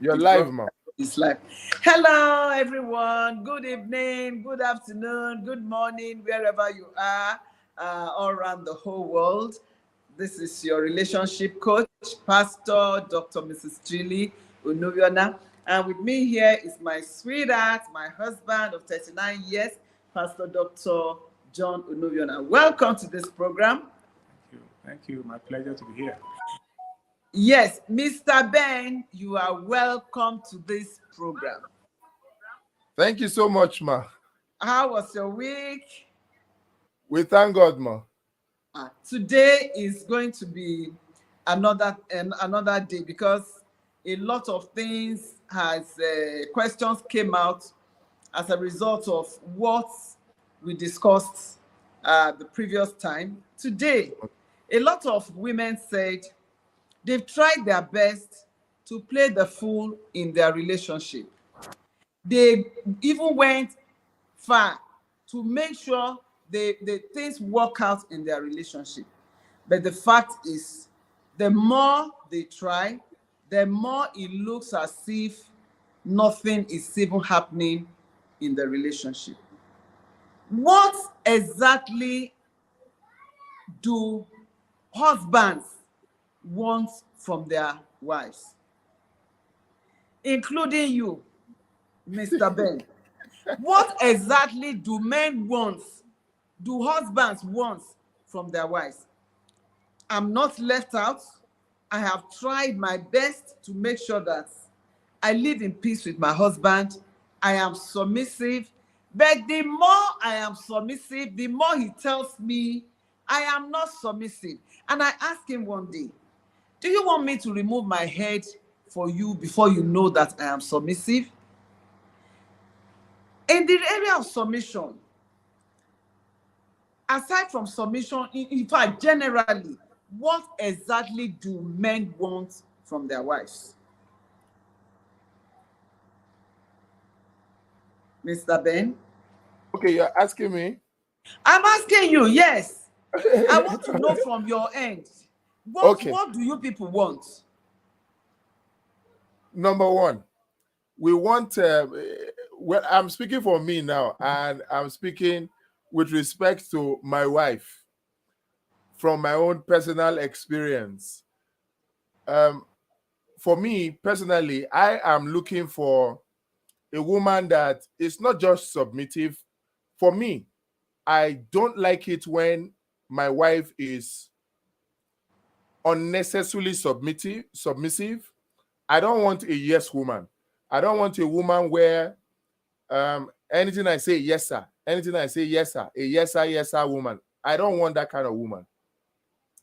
You're live, man. It's live. Hello, everyone. Good evening, good afternoon, good morning, wherever you are, all around the whole world. This is your relationship coach, Pastor Dr. Mrs. Chili Unuviona. And with me here is my sweetheart, my husband of 39 years, Pastor Dr. John Unuviona. Welcome to this program. Thank you. My pleasure to be here. Yes, Mr. Ben, you are welcome to this program. Thank you so much, ma. How was your week? We thank God, ma. Today is going to be another day because a lot of things questions came out as a result of what we discussed the previous time. Today, a lot of women said they've tried their best to play the fool in their relationship. They even went far to make sure the things work out in their relationship. But the fact is, the more they try, the more it looks as if nothing is even happening in the relationship. What exactly do husbands want from their wives, including you, Mr. Ben? What exactly do men want? Do husbands want from their wives? I'm not left out. I have tried my best to make sure that I live in peace with my husband. I am submissive, but the more I am submissive, the more he tells me I am not submissive. And I asked him one day, do you want me to remove my head for you before you know that I am submissive? In the area of submission, aside from submission, in fact, generally, what exactly do men want from their wives? Mr. Ben? Okay, you're asking me? I'm asking you, yes. I want to know from your end. What do you people want? Number one, we want, well, I'm speaking for me now, and I'm speaking with respect to my wife from my own personal experience. For me, personally, I am looking for a woman that is not just submissive. For me, I don't like it when my wife is unnecessarily submissive. I don't want a yes woman. I don't want a woman where anything I say, yes, sir. Anything I say, yes, sir. A yes, sir woman. I don't want that kind of woman.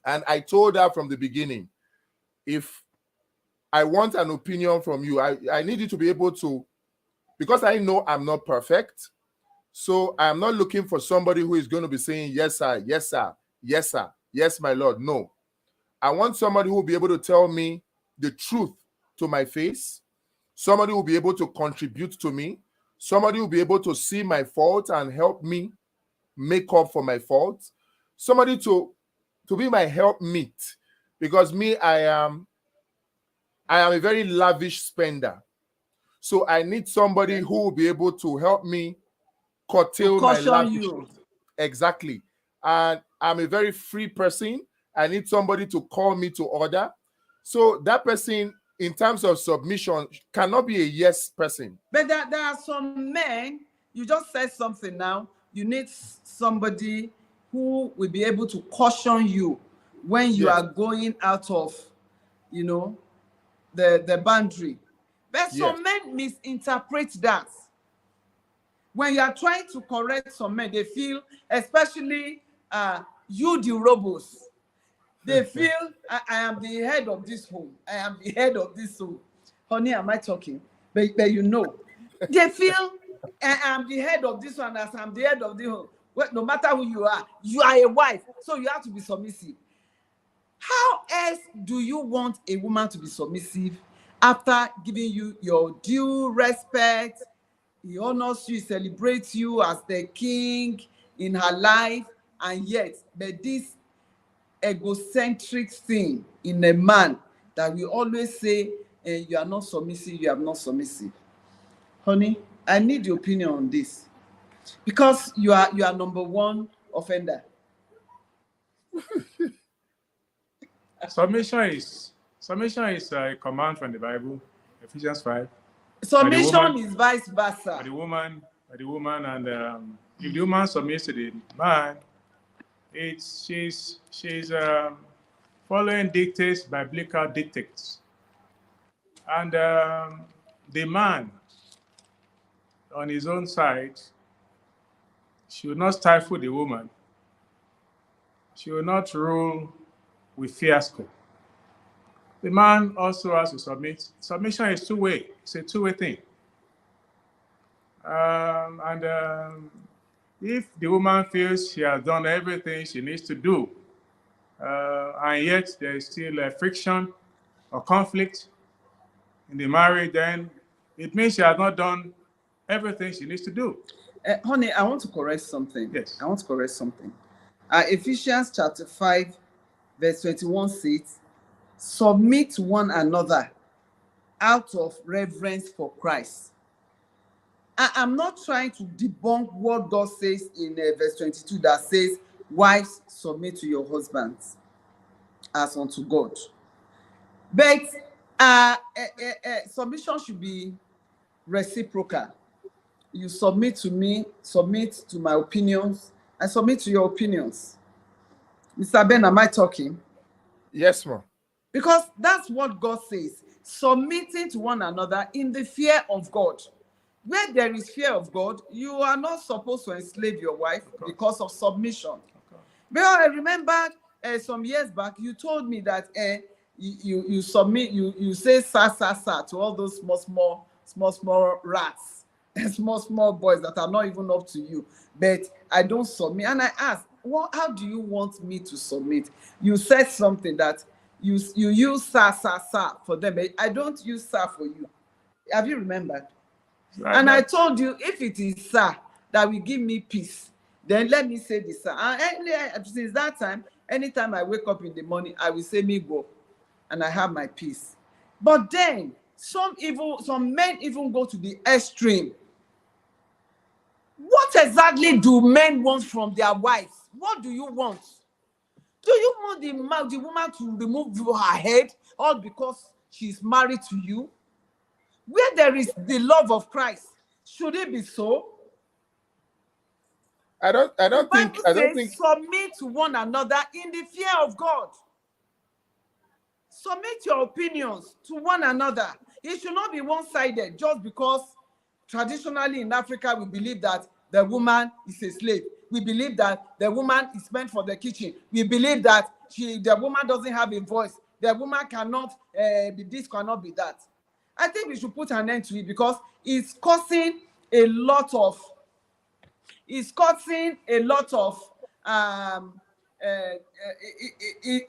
And I told her from the beginning, if I want an opinion from you, I need you to be able to, because I know I'm not perfect. So I'm not looking for somebody who is going to be saying, yes, sir, yes, sir, yes, sir, yes, my Lord. No. I want somebody who will be able to tell me the truth to my face. Somebody who will be able to contribute to me. Somebody who will be able to see my fault and help me make up for my faults. Somebody to be my helpmeet. Because me, I am a very lavish spender. So I need somebody who will be able to help me curtail my lavishness. Exactly. And I'm a very free person. I need somebody to call me to order. So that person, in terms of submission, cannot be a yes person. But there are some men, you just said something now, you need somebody who will be able to caution you when you are going out of, the boundary. But some men misinterpret that. When you are trying to correct some men, they feel, especially you, the robos, they feel, I am the head of this home. I am the head of this home. Honey, am I talking? But they feel, I am the head of this one as I'm the head of the home. Well, no matter who you are a wife, so you have to be submissive. How else do you want a woman to be submissive after giving you your due respect? He honors you, celebrates you as the king in her life, and yet, but this egocentric thing in a man that we always say you are not submissive, you are not submissive. Honey, I need your opinion on this because you are number one offender. Submission is a command from the Bible, Ephesians 5. Submission is vice versa. By the woman, and if the woman submits to the man, she's following dictates, biblical dictates, and the man on his own side should not stifle the woman. She will not rule with fiasco. The man also has to submit. Submission is two-way. It's a two-way thing. If the woman feels she has done everything she needs to do, and yet there is still a friction or conflict in the marriage, then it means she has not done everything she needs to do. Honey, I want to correct something. Yes. I want to correct something. Ephesians chapter 5, verse 21 says, submit to one another out of reverence for Christ. I'm not trying to debunk what God says in verse 22 that says, wives, submit to your husbands as unto God. But submission should be reciprocal. You submit to me, submit to my opinions, I submit to your opinions. Mr. Ben, am I talking? Yes, ma'am. Because that's what God says. Submitting to one another in the fear of God. Where there is fear of God, you are not supposed to enslave your wife because of submission. But I remember some years back, you told me that you submit, you say sa to all those small rats, small boys that are not even up to you. But I don't submit. And I asked, how do you want me to submit? You said something that you use sa for them. I don't use sa for you. Have you remembered? And I told you, if it is sa that will give me peace, then let me say this. And since that time, anytime I wake up in the morning, I will say me go, and I have my peace. But then some men even go to the extreme. What exactly do men want from their wives? What do you want? Do you want the woman to remove her head all because she's married to you? Where there is the love of Christ, should it be so? I don't think submit to one another in the fear of God. Submit your opinions to one another. It should not be one-sided just because traditionally in Africa we believe that the woman is a slave. We believe that the woman is meant for the kitchen. We believe that the woman doesn't have a voice. The woman cannot be this, cannot be that. I think we should put an end to it because it's causing a lot of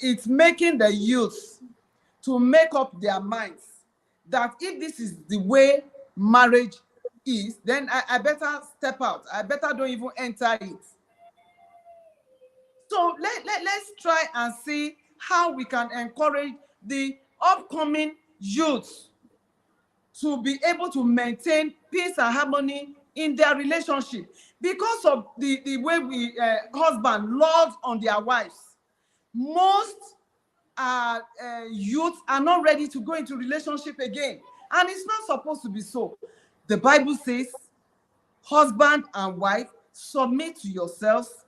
it's making the youth to make up their minds that if this is the way marriage is, then I better step out. I better don't even enter it. So let's try and see how we can encourage the upcoming youth to be able to maintain peace and harmony in their relationship because of the way we husband love on their wives. Most youth are not ready to go into relationship again, and it's not supposed to be so. The Bible says, husband and wife, submit to yourselves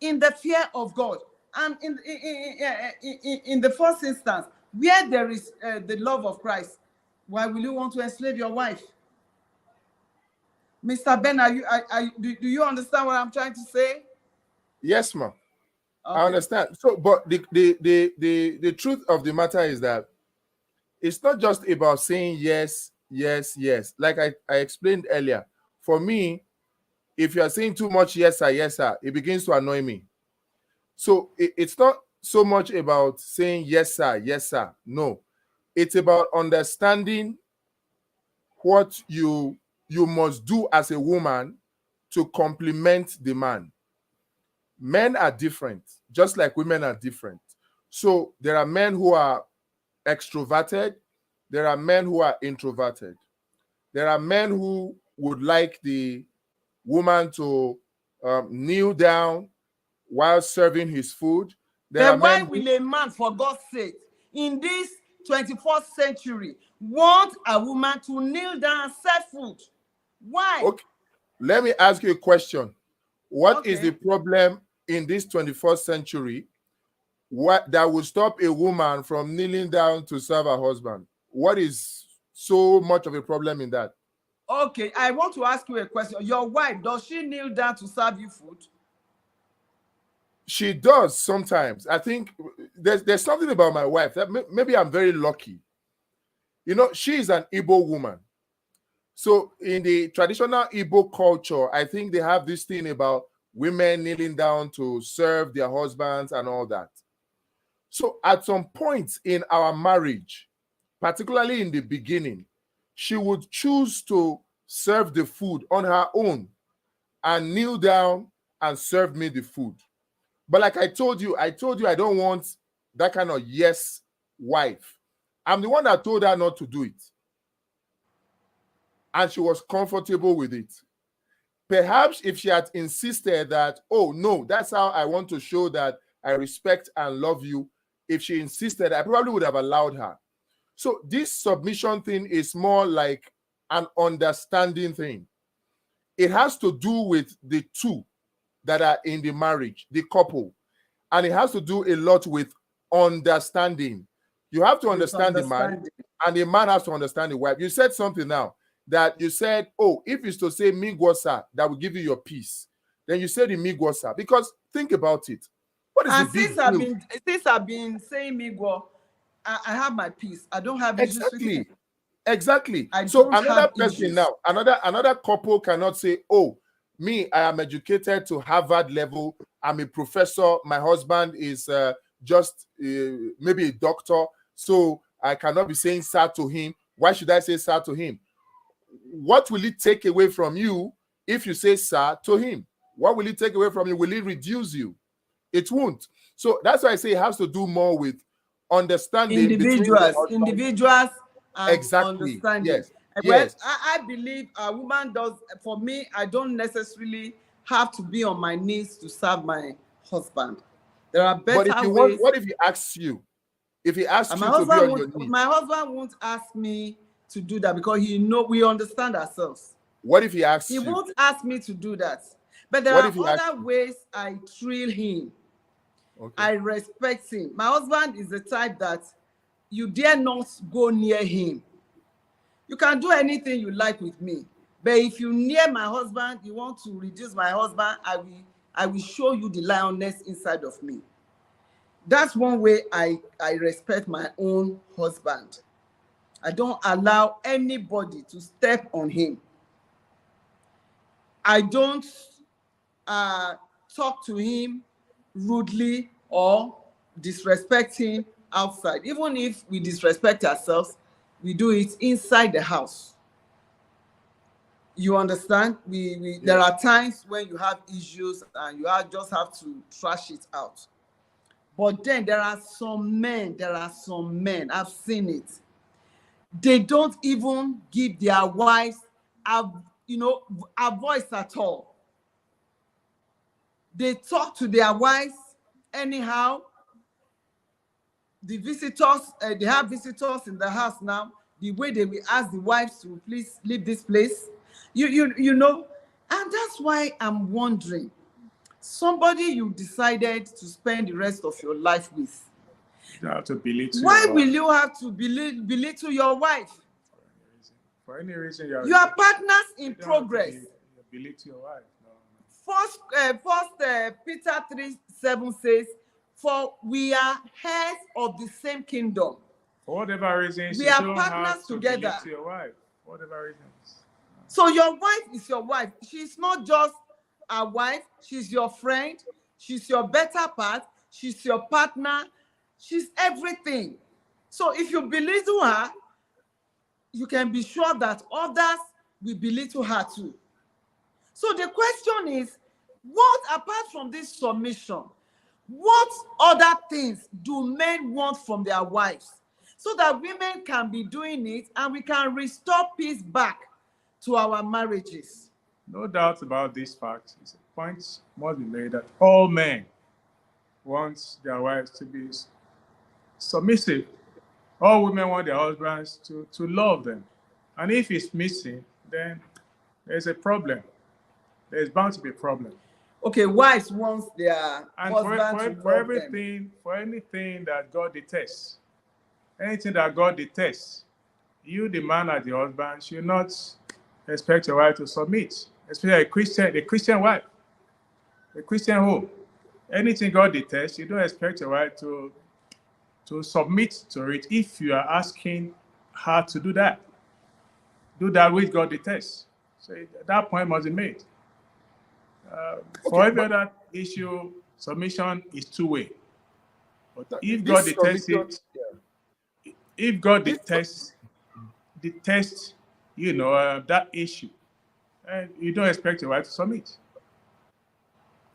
in the fear of God. And in the first instance, where there is the love of Christ, why will you want to enslave your wife? Mr. Ben, do you understand what I'm trying to say? Yes, ma'am. Okay. I understand. So, but the truth of the matter is that it's not just about saying yes, yes, yes. Like I explained earlier, for me, if you are saying too much yes sir, it begins to annoy me. So it's not so much about saying yes sir. No, it's about understanding what you must do as a woman to complement the man. Men are different, just like women are different. So there are men who are extroverted, there are men who are introverted. There are men who would like the woman to kneel down while serving his food. Then why will a man, for God's sake, in this 21st century, want a woman to kneel down and serve food? Why? Okay. Let me ask you a question. What is the problem in this 21st century that will stop a woman from kneeling down to serve her husband? What is so much of a problem in that? Okay, I want to ask you a question. Your wife, does she kneel down to serve you food? She does sometimes. I think there's something about my wife that maybe I'm very lucky. You know, she is an Igbo woman. So in the traditional Igbo culture, I think they have this thing about women kneeling down to serve their husbands and all that. So at some point in our marriage, particularly in the beginning, she would choose to serve the food on her own and kneel down and serve me the food. But like I told you I don't want that kind of yes wife. I'm the one that told her not to do it. And she was comfortable with it. Perhaps if she had insisted that, oh no, that's how I want to show that I respect and love you, if she insisted, I probably would have allowed her. So this submission thing is more like an understanding thing. It has to do with the two that are in the marriage, the couple. And it has to do a lot with understanding. You have to understand the man, and the man has to understand the wife. You said something now that you said, oh, if it's to say migwosa, that will give you your peace. Then you said the migwosa. Because think about it. What is and the big deal? Since I've been saying migwo, I have my peace. I don't have issues with it. Exactly. So another person now, another couple cannot say, oh, me, I am educated to Harvard level. I'm a professor. My husband is just maybe a doctor. So I cannot be saying sir to him. Why should I say sir to him? What will it take away from you if you say sir to him? What will it take away from you? Will it reduce you? It won't. So that's why I say it has to do more with understanding individuals and exactly. understanding. Yes. Well, yes. I believe a woman does. For me, I don't necessarily have to be on my knees to serve my husband. There are better ways. What if he asks you? If he asks you to be on your knees? My husband won't ask me to do that because we understand ourselves. What if he asks you? He won't ask me to do that. But there are other ways I thrill him. Okay. I respect him. My husband is the type that you dare not go near him. You can do anything you like with me. But if you near my husband, you want to reduce my husband, I will show you the lioness inside of me. That's one way I respect my own husband. I don't allow anybody to step on him. I don't talk to him rudely or disrespect him outside. Even if we disrespect ourselves, we do it inside the house. You understand? There are times when you have issues and you just have to trash it out. But then there are some men, I've seen it. They don't even give their wives a voice at all. They talk to their wives anyhow. The visitors, they have visitors in the house now. The way they will ask the wives to please leave this place, you know, and that's why I'm wondering, somebody you decided to spend the rest of your life with, you have to belittle. Why will you have to belittle your wife? For any reason, you are partners in progress. Belittle your wife. No. First Peter 3:7 says, for we are heirs of the same kingdom. For whatever reason, we are partners together. To your wife. Whatever reasons. So your wife is your wife. She's not just a wife. She's your friend. She's your better part. She's your partner. She's everything. So if you belittle her, you can be sure that others will belittle her too. So the question is, what apart from this submission, what other things do men want from their wives? so that women can be doing it and we can restore peace back to our marriages. No doubt about this fact. It's a point must be made that all men want their wives to be submissive. All women want their husbands to love them. And if it's missing, then there's a problem. There's bound to be a problem. Okay, wives want their And husband to for love them. everything, for anything that God detests, anything that God detests, you, the man or the husband, should not expect your wife to submit, especially a Christian wife, a Christian home. Anything God detests, you don't expect your wife to submit to it if you are asking her to do that. Do that which God detests. So that point must be made. For every other issue, submission is two-way. But if God detests it, if God detests, that issue, and you don't expect your wife to submit,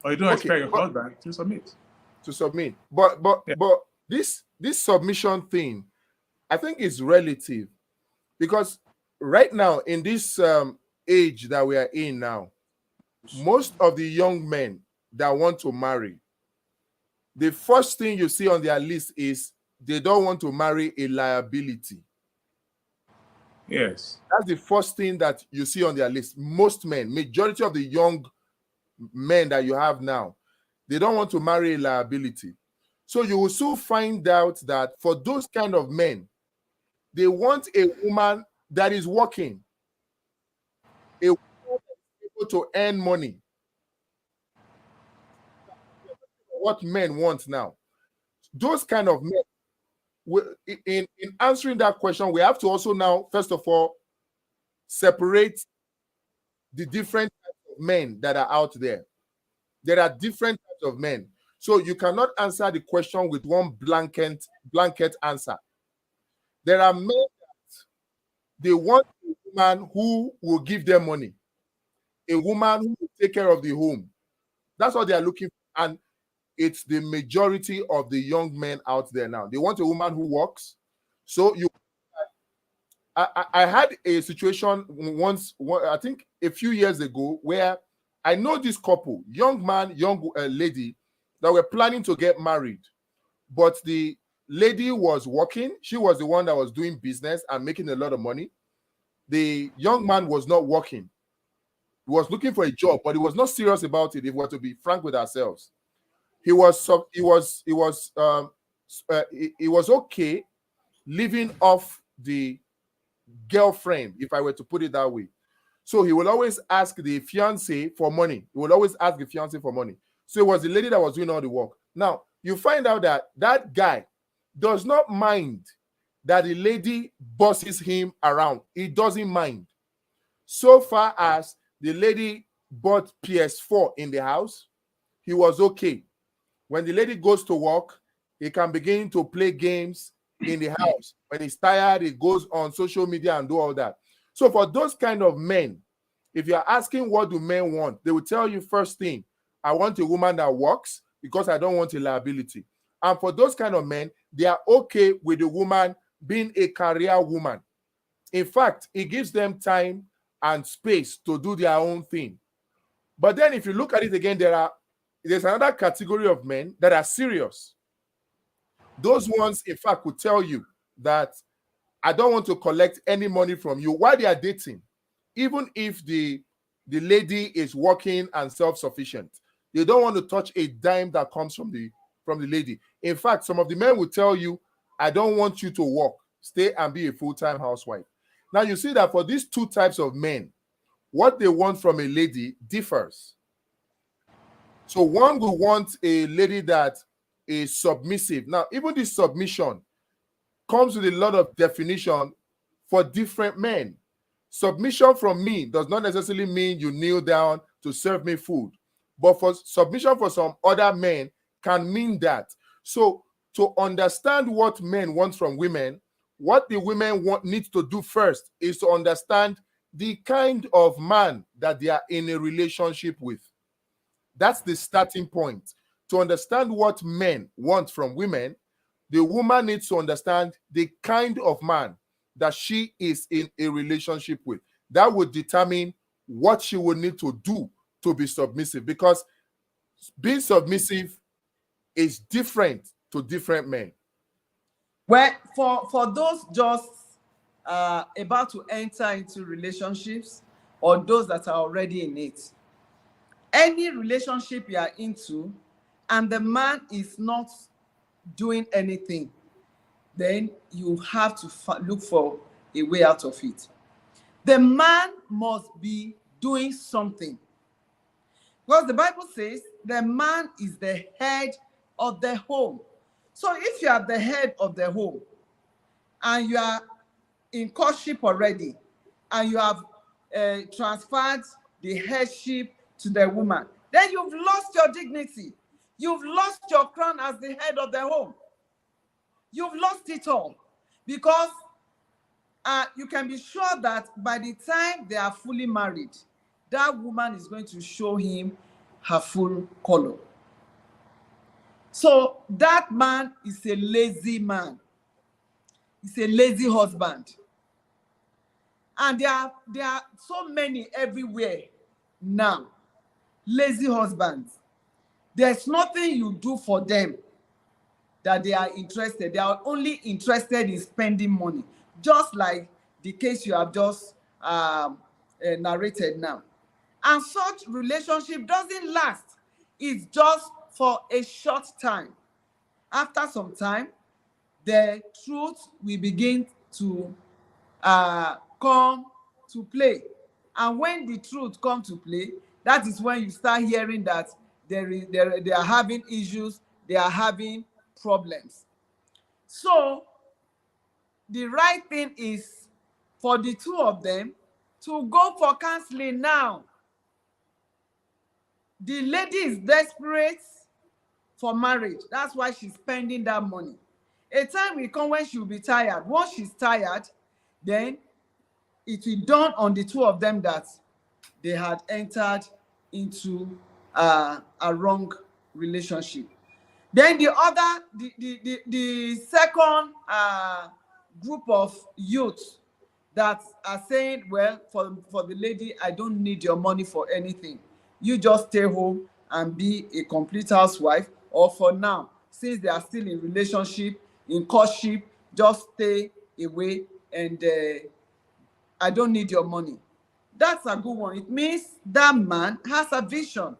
or you don't expect your husband to submit. But Yeah. this submission thing, I think is relative, because right now in this age that we are in now, most of the young men that want to marry, the first thing you see on their list is they don't want to marry a liability. Yes. That's the first thing that you see on their list. Most men, majority of the young men that you have now, they don't want to marry a liability. So you will soon find out that for those kind of men, they want a woman that is working, a woman that is able to earn money. What men want now. Those kind of men, in answering that question, we have to also now, first of all, separate the different types of men that are out there. There are different types of men. So you cannot answer the question with one blanket answer. There are men that they want a woman who will give them money, a woman who will take care of the home. That's what they are looking for. And it's the majority of the young men out there now. They want a woman who works. So I had a situation once, I think a few years ago, where I know this couple, young man, young lady, that were planning to get married. But the lady was working. She was the one that was doing business and making a lot of money. The young man was not working. He was looking for a job, but he was not serious about it, if we were to be frank with ourselves. He was okay living off the girlfriend, if I were to put it that way. So he will always ask the fiance for money. He will always ask the fiance for money. So it was the lady that was doing all the work. Now, you find out that that guy does not mind that the lady bosses him around. He doesn't mind. So far as the lady bought PS4 in the house, he was okay. When the lady goes to work, he can begin to play games in the house. When he's tired, he goes on social media and do all that. So for those kind of men, if you're asking what do men want, they will tell you first thing, I want a woman that works because I don't want a liability. And for those kind of men, they are okay with the woman being a career woman. In fact, it gives them time and space to do their own thing. But then if you look at it again, there's another category of men that are serious. Those ones, in fact, would tell you that I don't want to collect any money from you while they are dating, even if the lady is working and self-sufficient. They don't want to touch a dime that comes from the lady. In fact, some of the men will tell you, I don't want you to work. Stay and be a full-time housewife. Now, you see that for these two types of men, what they want from a lady differs. So one will want a lady that is submissive. Now, even this submission comes with a lot of definition for different men. Submission from me does not necessarily mean you kneel down to serve me food. But for submission for some other men can mean that. So to understand what men want from women, what the women need to do first is to understand the kind of man that they are in a relationship with. That's the starting point. To understand what men want from women, the woman needs to understand the kind of man that she is in a relationship with. That would determine what she would need to do to be submissive, because being submissive is different to different men. Well, for those just about to enter into relationships, or those that are already in it, any relationship you are into and the man is not doing anything, then you have to look for a way out of it. The man must be doing something, because the Bible says the man is the head of the home. So if you are the head of the home and you are in courtship already, and you have transferred the headship to the woman, then you've lost your dignity. You've lost your crown as the head of the home. You've lost it all, because you can be sure that by the time they are fully married, that woman is going to show him her full color. So that man is a lazy man. He's a lazy husband. And there are so many everywhere now. Lazy husbands. There's nothing you do for them that they are interested. They are only interested in spending money, just like the case you have just narrated now. And such relationship doesn't last. It's just for a short time. After some time, the truth will begin to come to play. And when the truth comes to play, that is when you start hearing that they are having issues, they are having problems. So the right thing is for the two of them to go for counseling now. The lady is desperate for marriage. That's why she's spending that money. A time will come when she'll be tired. Once she's tired, then it will dawn on the two of them that they had entered into a wrong relationship. Then the second group of youth that are saying, well, for the lady, I don't need your money for anything. You just stay home and be a complete housewife, or for now, since they are still in relationship, in courtship, just stay away, and I don't need your money. That's a good one. It means that man has a vision.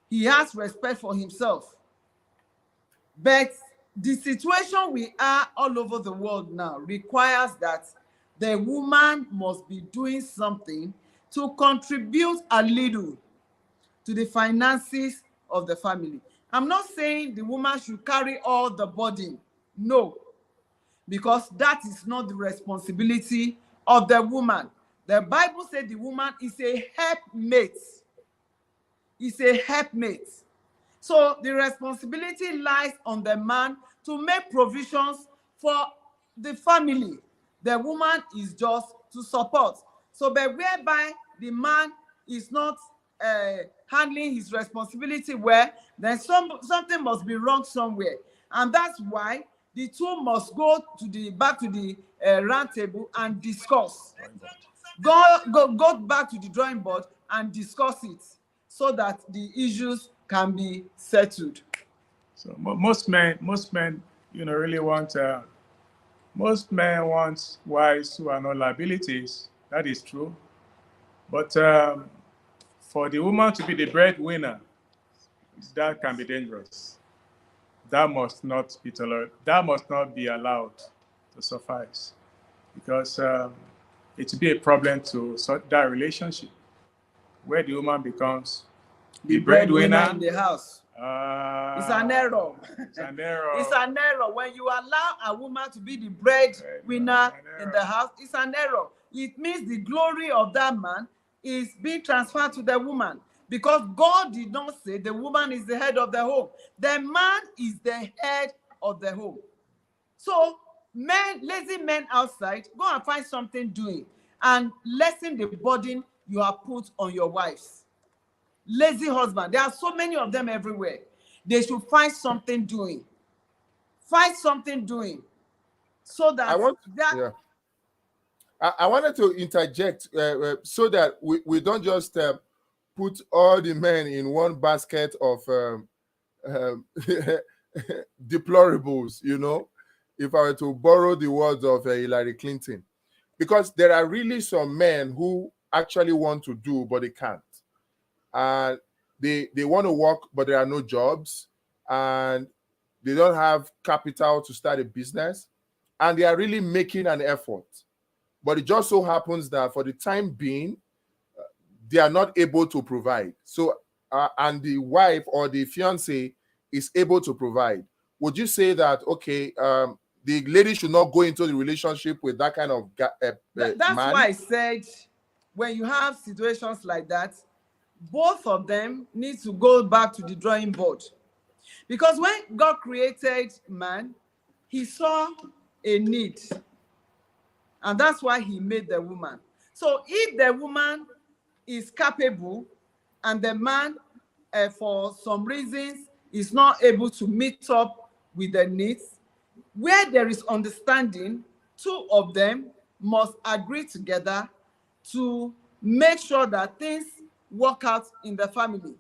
He has respect for himself. But the situation we are all over the world now requires that the woman must be doing something to contribute a little to the finances of the family. I'm not saying the woman should carry all the burden. No, because that is not the responsibility of the woman. The Bible said the woman is a helpmate. Is a helpmate. So the responsibility lies on the man to make provisions for the family. The woman is just to support. So but whereby the man is not handling his responsibility well, then something must be wrong somewhere. And that's why the two must go to back to the round table and discuss. Go back to the drawing board and discuss it, so that the issues can be settled. So most men, really want. Most men want wives who are not liabilities. That is true, but for the woman to be the breadwinner, that can be dangerous. That must not be tolerated. That must not be allowed to suffice, because it will be a problem to that relationship, where the woman becomes the breadwinner in the house. It's an error. It's an error. It's an error. When you allow a woman to be the breadwinner in the house, it's an error. It means the glory of that man is being transferred to the woman, because God did not say the woman is the head of the home. The man is the head of the home. So men, lazy men outside, go and find something doing and lessen the burden you have put on your wives. Lazy husband, there are so many of them everywhere. They should find something doing. Find something doing so that I wanted to interject so that we don't just put all the men in one basket of deplorables, you know, if I were to borrow the words of Hillary Clinton, because there are really some men who actually want to do, but they can't. And they want to work, but there are no jobs, and they don't have capital to start a business, and they are really making an effort. But it just so happens that for the time being, they are not able to provide. So, and the wife or the fiance is able to provide. Would you say that, okay, the lady should not go into the relationship with that kind of that's man? why I said, when you have situations like that, both of them need to go back to the drawing board. Because when God created man, he saw a need. And that's why he made the woman. So if the woman is capable and the man, for some reasons, is not able to meet up with the needs, where there is understanding, two of them must agree together to make sure that things work out in the family.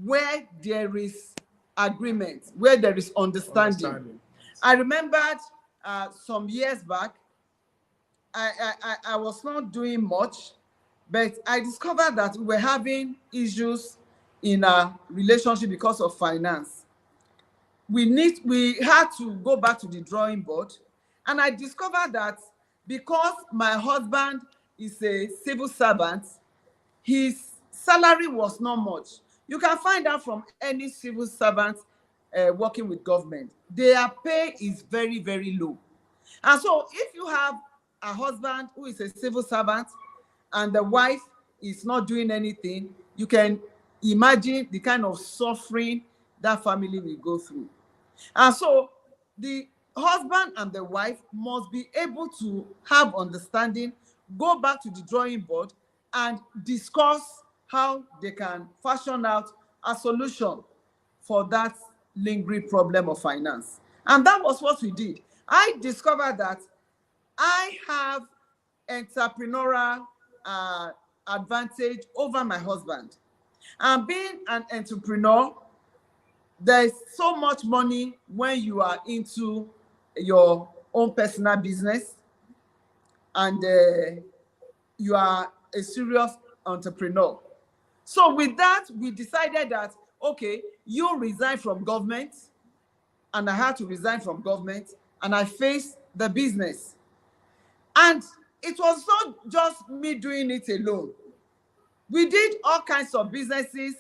Where there is agreement, where there is understanding. I remembered some years back, I was not doing much, but I discovered that we were having issues in our relationship because of finance. We had to go back to the drawing board, and I discovered that because my husband is a civil servant, his salary was not much. You can find out from any civil servant working with government. Their pay is very, very low. And so if you have a husband who is a civil servant and the wife is not doing anything, you can imagine the kind of suffering that family will go through. And so the husband and the wife must be able to have understanding, go back to the drawing board and discuss how they can fashion out a solution for that lingering problem of finance. And that was what we did. I discovered that I have entrepreneurial advantage over my husband. And being an entrepreneur, there's so much money when you are into your own personal business and you are a serious entrepreneur. So with that, we decided that, okay, you resign from government, and I had to resign from government, and I faced the business. And it was not just me doing it alone. We did all kinds of businesses,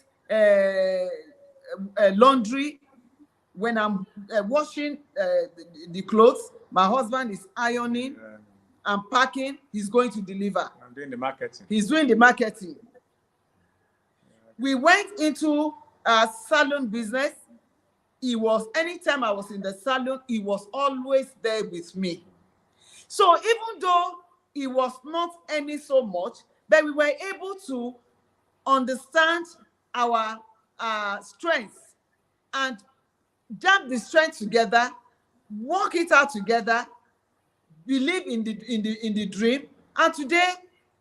laundry. When I'm washing the clothes, my husband is ironing and packing, he's going to deliver. I'm doing the marketing. He's doing the marketing. We went into a salon business. He was, anytime I was in the salon, he was always there with me. So even though he was not earning so much, but we were able to understand our strengths and jam the strength together, work it out together, believe in the dream, and today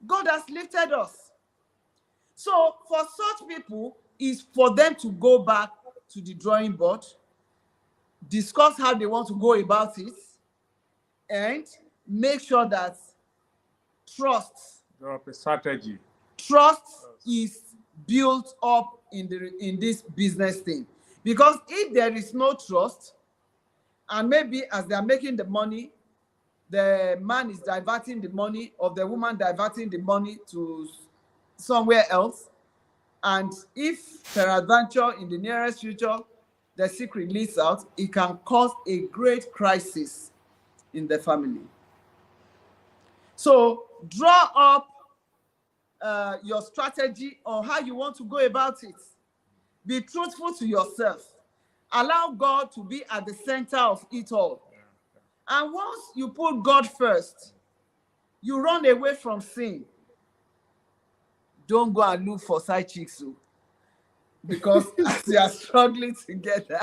God has lifted us. So for such people, is for them to go back to the drawing board, discuss how they want to go about it, and make sure that trust, strategy, is built up in this business thing. Because if there is no trust, and maybe as they are making the money, the man is diverting the money, or the woman diverting the money to somewhere else, and if peradventure in the nearest future the secret leaks out, it can cause a great crisis in the family. So draw up your strategy on how you want to go about it. Be truthful to yourself. Allow God to be at the center of it all. And once you put God first, you run away from sin. Don't go and look for side chicks, because as you are struggling together,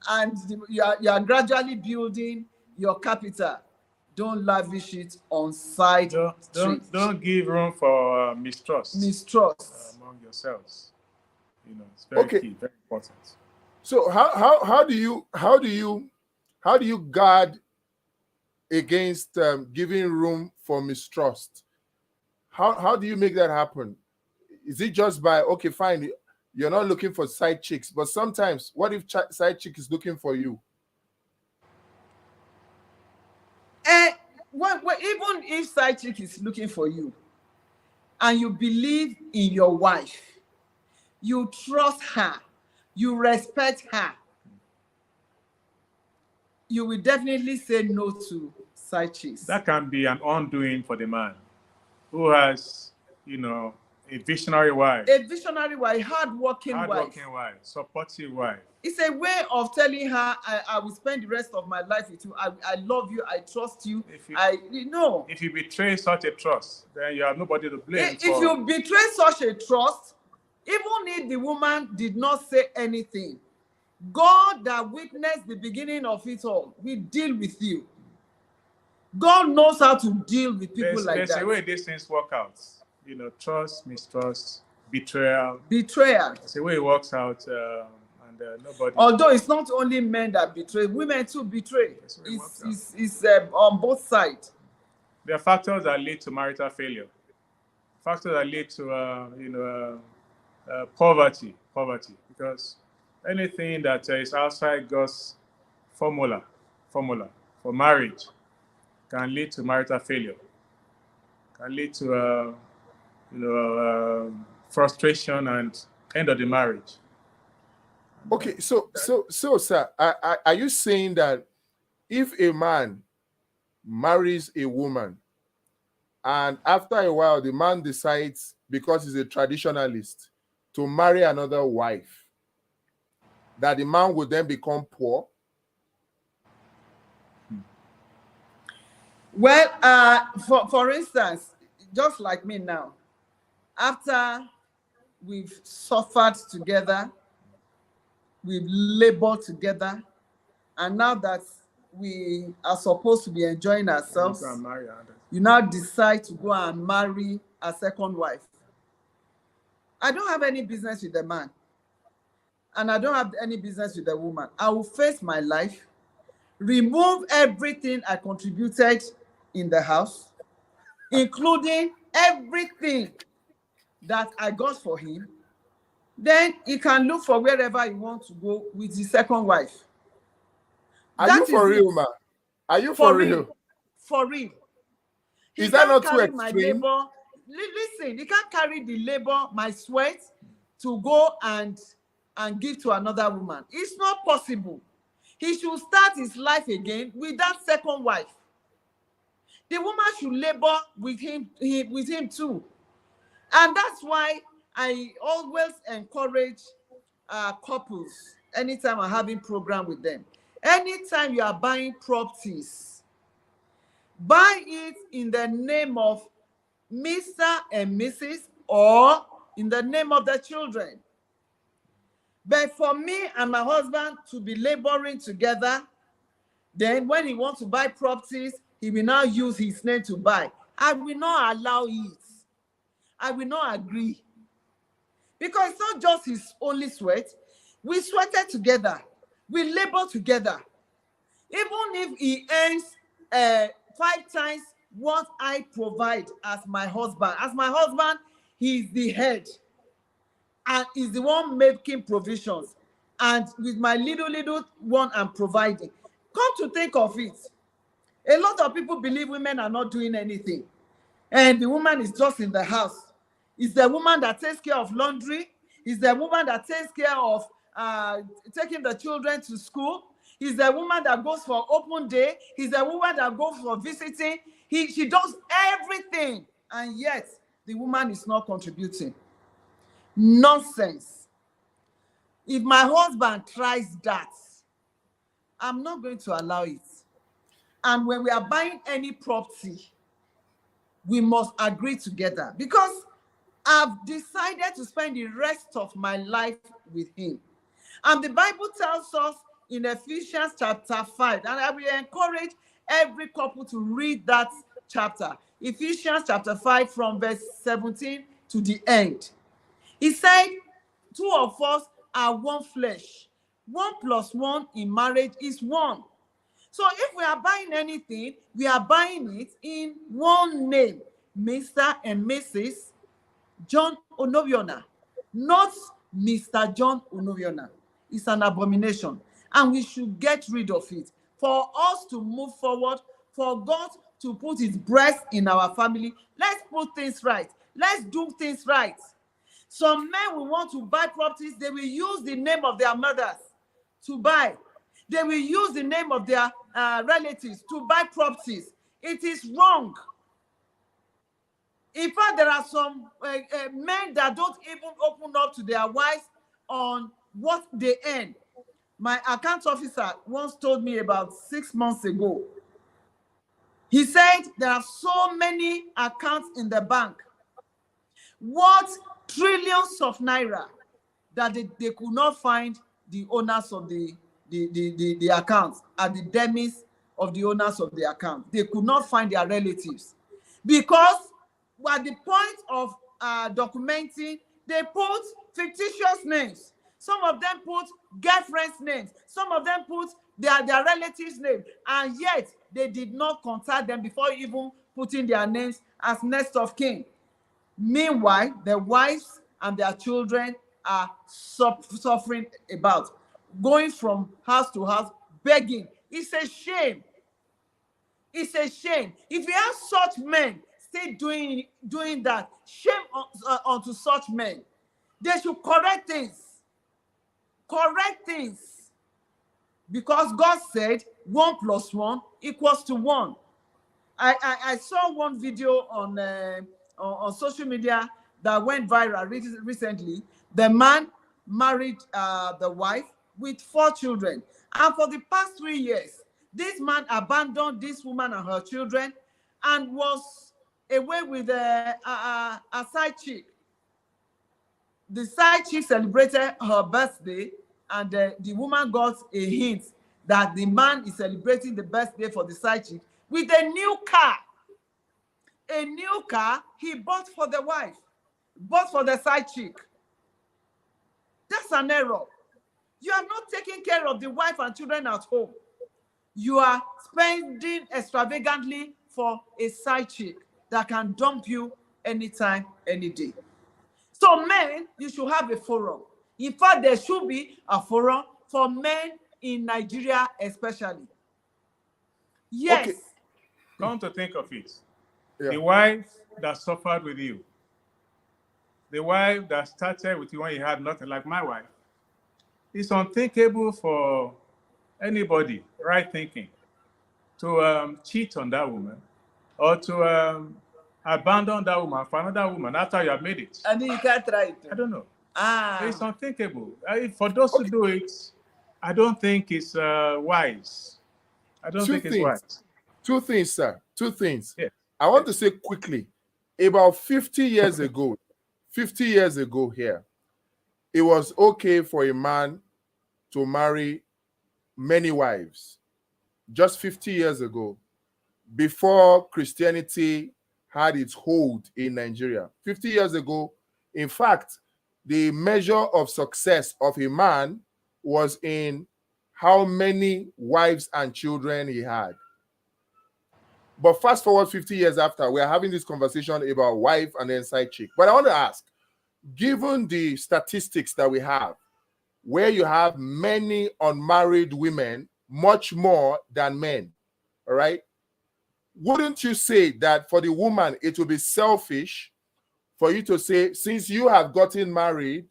and you are gradually building your capital. Don't lavish it on side streets. Don't give room for mistrust. Mistrust Among yourselves. You know, it's very key, very important. So how do you guard against giving room for mistrust? How do you make that happen? Is it just by, okay, fine, you're not looking for side chicks, but sometimes what if side chick is looking for you? Even if side chick is looking for you and you believe in your wife, you trust her, you respect her, you will definitely say no to side chicks. That can be an undoing for the man who has, you know, a visionary wife. A visionary wife, hardworking wife, supportive wife. It's a way of telling her, I will spend the rest of my life with you. I love you. I trust you. If you betray such a trust, then you have nobody to blame. If you betray such a trust, even if the woman did not say anything, God that witnessed the beginning of it all will deal with you. God knows how to deal with people like that. There's a way these things work out. You know, trust, mistrust, betrayal. That's the way it works out. Nobody. Although it's not only men that betray, women too betray. It's on both sides. There are factors that lead to marital failure. Factors that lead to poverty. Because anything that is outside God's formula for marriage can lead to marital failure. Can lead to frustration and end of the marriage. Okay, so sir, are you saying that if a man marries a woman and after a while the man decides, because he's a traditionalist, to marry another wife, that the man would then become poor? Well, for instance, just like me now, after we've suffered together, we've labored together, and now that we are supposed to be enjoying ourselves, you now decide to go and marry a second wife. I don't have any business with the man, and I don't have any business with the woman. I will face my life, remove everything I contributed in the house, including everything that I got for him. Then he can look for wherever he wants to go with his second wife. Are you for real, man? Are you for real? For real. Is that not too extreme? Listen, he can't carry the labor, my sweat, to go and give to another woman. It's not possible. He should start his life again with that second wife. The woman should labor with him too. And that's why I always encourage couples, anytime I'm having program with them, anytime you are buying properties, buy it in the name of Mr. and Mrs. or in the name of the children. But for me and my husband to be laboring together, then when he wants to buy properties, he will now use his name to buy. I will not allow it. I will not agree. Because it's not just his only sweat. We sweated together. We labor together. Even if he earns 5 times what I provide as my husband. As my husband, he's the head. And he's the one making provisions. And with my little one I'm providing. Come to think of it, a lot of people believe women are not doing anything. And the woman is just in the house. It's the woman that takes care of laundry. It's the woman that takes care of taking the children to school. It's the woman that goes for open day. It's the woman that goes for visiting. She does everything. And yet, the woman is not contributing. Nonsense. If my husband tries that, I'm not going to allow it. And when we are buying any property, we must agree together, because I've decided to spend the rest of my life with him. And the Bible tells us in Ephesians chapter 5. And I will encourage every couple to read that chapter. Ephesians chapter 5 from verse 17 to the end. He said, two of us are one flesh. 1 + 1 in marriage is 1. So if we are buying anything, we are buying it in one name, Mr. and Mrs. John Onoviona, not Mr. John Onoviona. It's an abomination, and we should get rid of it for us to move forward, for God to put his breath in our family. Let's put things right. Let's do things right. Some men will want to buy properties. They will use the name of their mothers to buy. They will use the name of their relatives to buy properties. It is wrong. In fact, there are some men that don't even open up to their wives on what they earn. My account officer once told me about 6 months ago. He said there are so many accounts in the bank. What trillions of naira that they could not find the owners of the accounts at the demise of the owners of the account. They could not find their relatives because at the point of documenting, they put fictitious names. Some of them put girlfriends' names. Some of them put their relatives' names. And yet, they did not contact them before even putting their names as next of kin. Meanwhile, their wives and their children are suffering about, going from house to house, begging. It's a shame. It's a shame. If we have such men still doing that, shame unto such men. They should correct things. Correct things. Because God said 1 + 1 = 1. I saw one video on social media that went viral recently. The man married the wife with 4 children. And for the past 3 years, this man abandoned this woman and her children and was away with a side chick. The side chick celebrated her birthday, and the woman got a hint that the man is celebrating the birthday for the side chick with a new car. A new car he bought for the wife, bought for the side chick. That's an error. You are not taking care of the wife and children at home. You are spending extravagantly for a side chick that can dump you anytime, any day. So men, you should have a forum. In fact, there should be a forum for men in Nigeria especially. Yes. Okay. Come to think of it, Yeah. the wife that suffered with you, the wife that started with you when you had nothing, like my wife, it's unthinkable for anybody, right thinking, to cheat on that woman or to abandon that woman for another woman after you have made it. And then you can't try it. I don't know. Ah. It's unthinkable. For those who do it, I don't think it's wise. I don't think it's wise. 2 things, sir. 2 things. Yeah. I want to say quickly, about 50 years ago here, it was okay for a man to marry many wives. Just 50 years ago, before Christianity had its hold in Nigeria. 50 years ago, in fact, the measure of success of a man was in how many wives and children he had. But fast forward 50 years after, we're having this conversation about wife and then side chick. But I want to ask, given the statistics that we have, where you have many unmarried women, much more than men, all right? Wouldn't you say that for the woman, it would be selfish for you to say, since you have gotten married,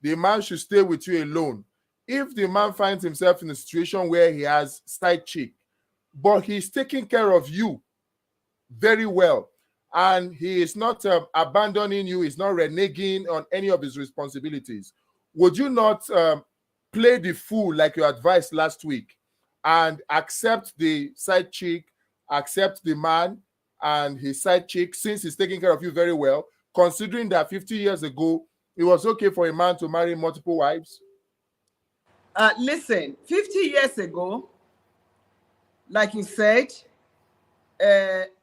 the man should stay with you alone? If the man finds himself in a situation where he has side chick, but he's taking care of you very well, and he is not abandoning you, he's not reneging on any of his responsibilities, would you not play the fool like you advised last week and accept the side chick, accept the man and his side chick, since he's taking care of you very well, considering that 50 years ago, it was okay for a man to marry multiple wives? Listen, 50 years ago, like you said,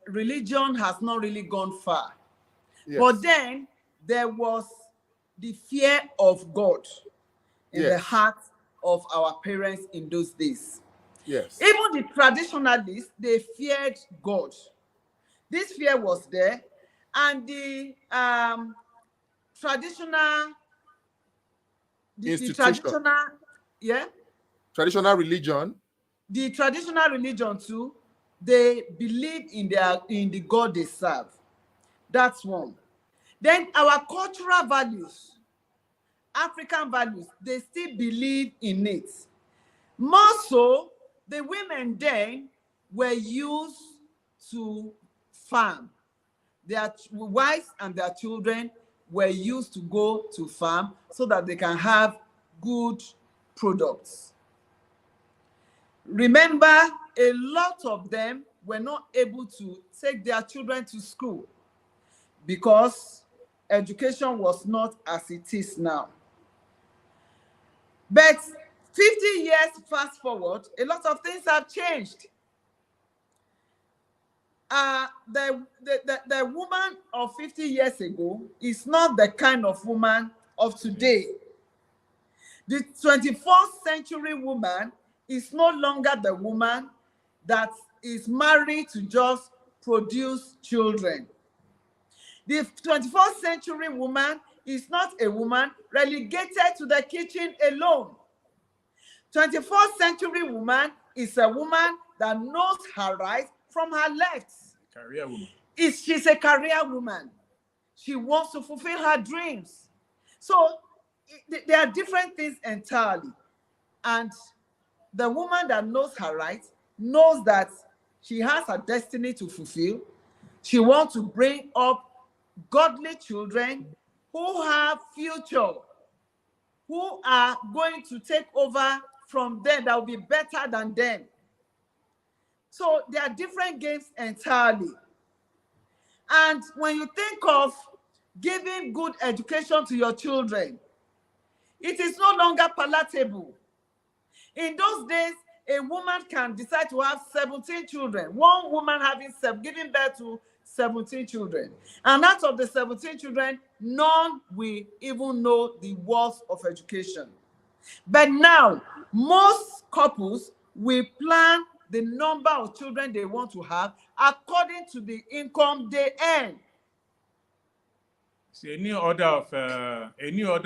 religion has not really gone far. Yes. But then there was the fear of God in the Yes. heart of our parents in those days. Yes. Even the traditionalists, they feared God. This fear was there. And the traditional, the Institution. traditional, yeah, Traditional religion. the traditional religion too, they believe in the God they serve. That's one. Then our cultural values, African values, they still believe in it. More so, the women then were used to farm. Their wives and their children were used to go to farm so that they can have good products. Remember, a lot of them were not able to take their children to school because education was not as it is now. But 50 years fast forward, a lot of things have changed. The woman of 50 years ago is not the kind of woman of today. The 21st century woman is no longer the woman that is married to just produce children. The 21st century woman is not a woman relegated to the kitchen alone. 21st century woman is a woman that knows her right from her left. Career woman. She's a career woman. She wants to fulfill her dreams. So there are different things entirely. And the woman that knows her right knows that she has a destiny to fulfill. She wants to bring up godly children who have future, who are going to take over from them that will be better than them. So there are different games entirely. And when you think of giving good education to your children, it is no longer palatable. In those days, a woman can decide to have 17 children. One woman giving birth to 17 children. And out of the 17 children, none will even know the worth of education. But now, most couples will plan the number of children they want to have according to the income they earn. See, a new order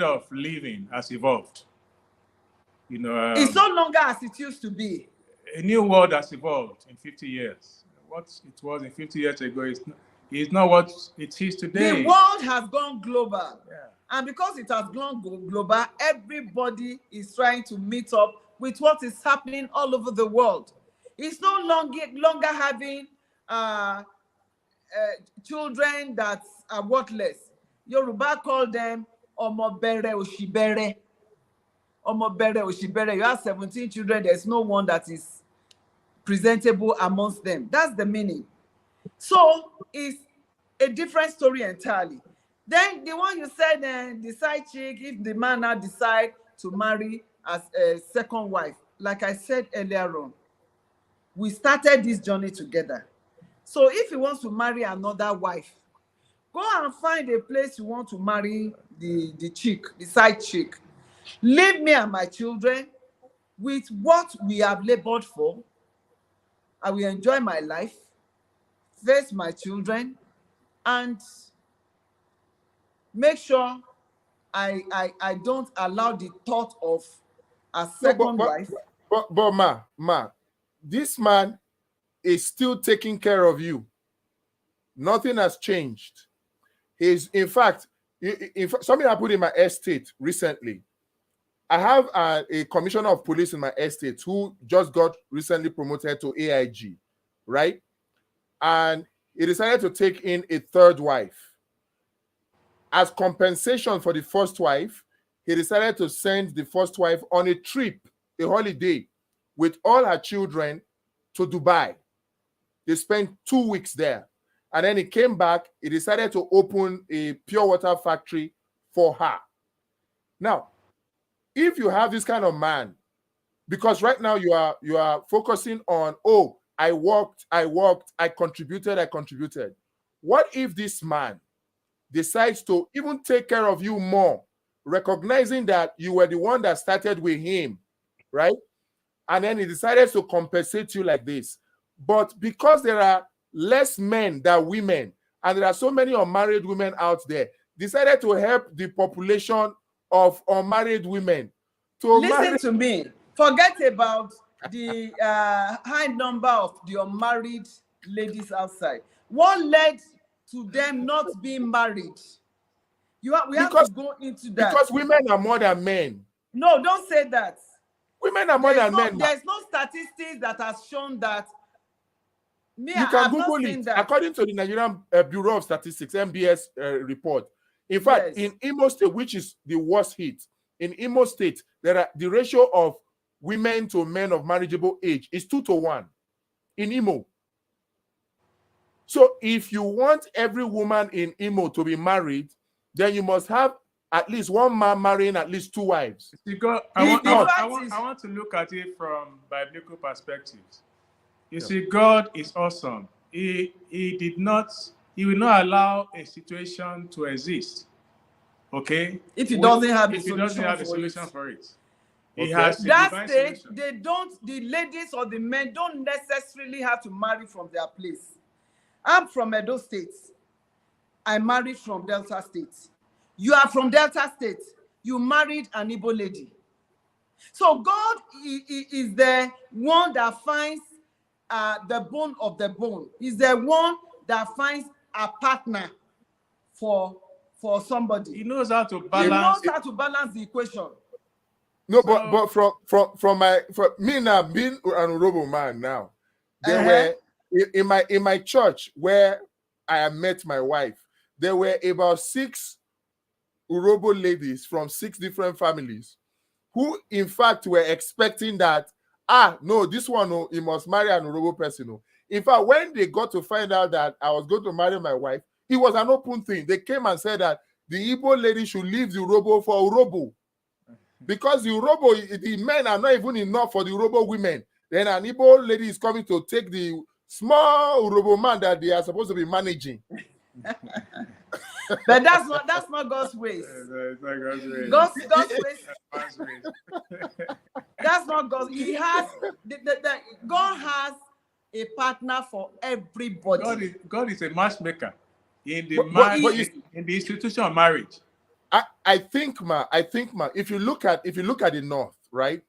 of living has evolved. It's no longer as it used to be. A new world has evolved in 50 years. What it was in 50 years ago is not what it is today. The world has gone global. Yeah. And because it has gone global, everybody is trying to meet up with what is happening all over the world. It's no longer having children that are worthless. Yoruba call them omobere oshibere. Omobere oshibere. You have 17 children, there's no one that is presentable amongst them. That's the meaning. So it's a different story entirely. Then the one you said, the side chick, if the man now decide to marry as a second wife, like I said earlier on, we started this journey together. So if he wants to marry another wife, go and find a place you want to marry the chick, the side chick. Leave me and my children with what we have labored for. I will enjoy my life, face my children, and make sure I don't allow the thought of a second wife. But ma, this man is still taking care of you. Nothing has changed. In fact, something I put in my estate recently. I have a commissioner of police in my estate who just got recently promoted to AIG, right? And he decided to take in a third wife. As compensation for the first wife, he decided to send the first wife on a trip, a holiday, with all her children to Dubai. They spent 2 weeks there. And then he came back, he decided to open a pure water factory for her. Now, if you have this kind of man Because right now you are focusing on, oh, I worked, I contributed. What if this man decides to even take care of you more, recognizing that you were the one that started with him, right? And then he decided to compensate you like this. But because there are less men than women, and there are so many unmarried women out there, decided to help the population of unmarried women to Listen to me. Forget about the high number of the unmarried ladies outside. What led to them not being married? We have to go into that. Because women are more than men. No, don't say that. Women are more than men. There's no statistics that has shown that. You can Google it. According to the Nigerian Bureau of Statistics, MBS report. In fact, in Imo State, which is the worst hit, in Imo State, the ratio of women to men of marriageable age is 2-1 in Imo. So if you want every woman in Imo to be married, then you must have at least one man marrying at least 2 wives. I want to look at it from biblical perspectives. You see, God is awesome. He will not allow a situation to exist. Okay? If he doesn't have a solution for it. Okay. That stage, the ladies or the men don't necessarily have to marry from their place. I'm from Edo State. I married from Delta State. You are from Delta State. You married an Igbo lady. So God is the one that finds the bone of the bone. He's the one that finds a partner for somebody. He knows how to balance. He knows how to balance the equation. No, but from me now being an Urobo man now, there were in my church where I met my wife, there were about 6 Urobo ladies from 6 different families who in fact were expecting that, no, this one, he must marry an Urobo person. In fact, when they got to find out that I was going to marry my wife, it was an open thing. They came and said that the Igbo lady should leave the Urobo for Urobo. Because the Urobo, the men are not even enough for the Urobo women. Then an Igbo lady is coming to take the small Urobo man that they are supposed to be managing. But that's not God's ways. It's not God's ways. God's ways. That's not God. He has God has a partner for everybody. God is a matchmaker in the institution of marriage. I think, if you look at the North, right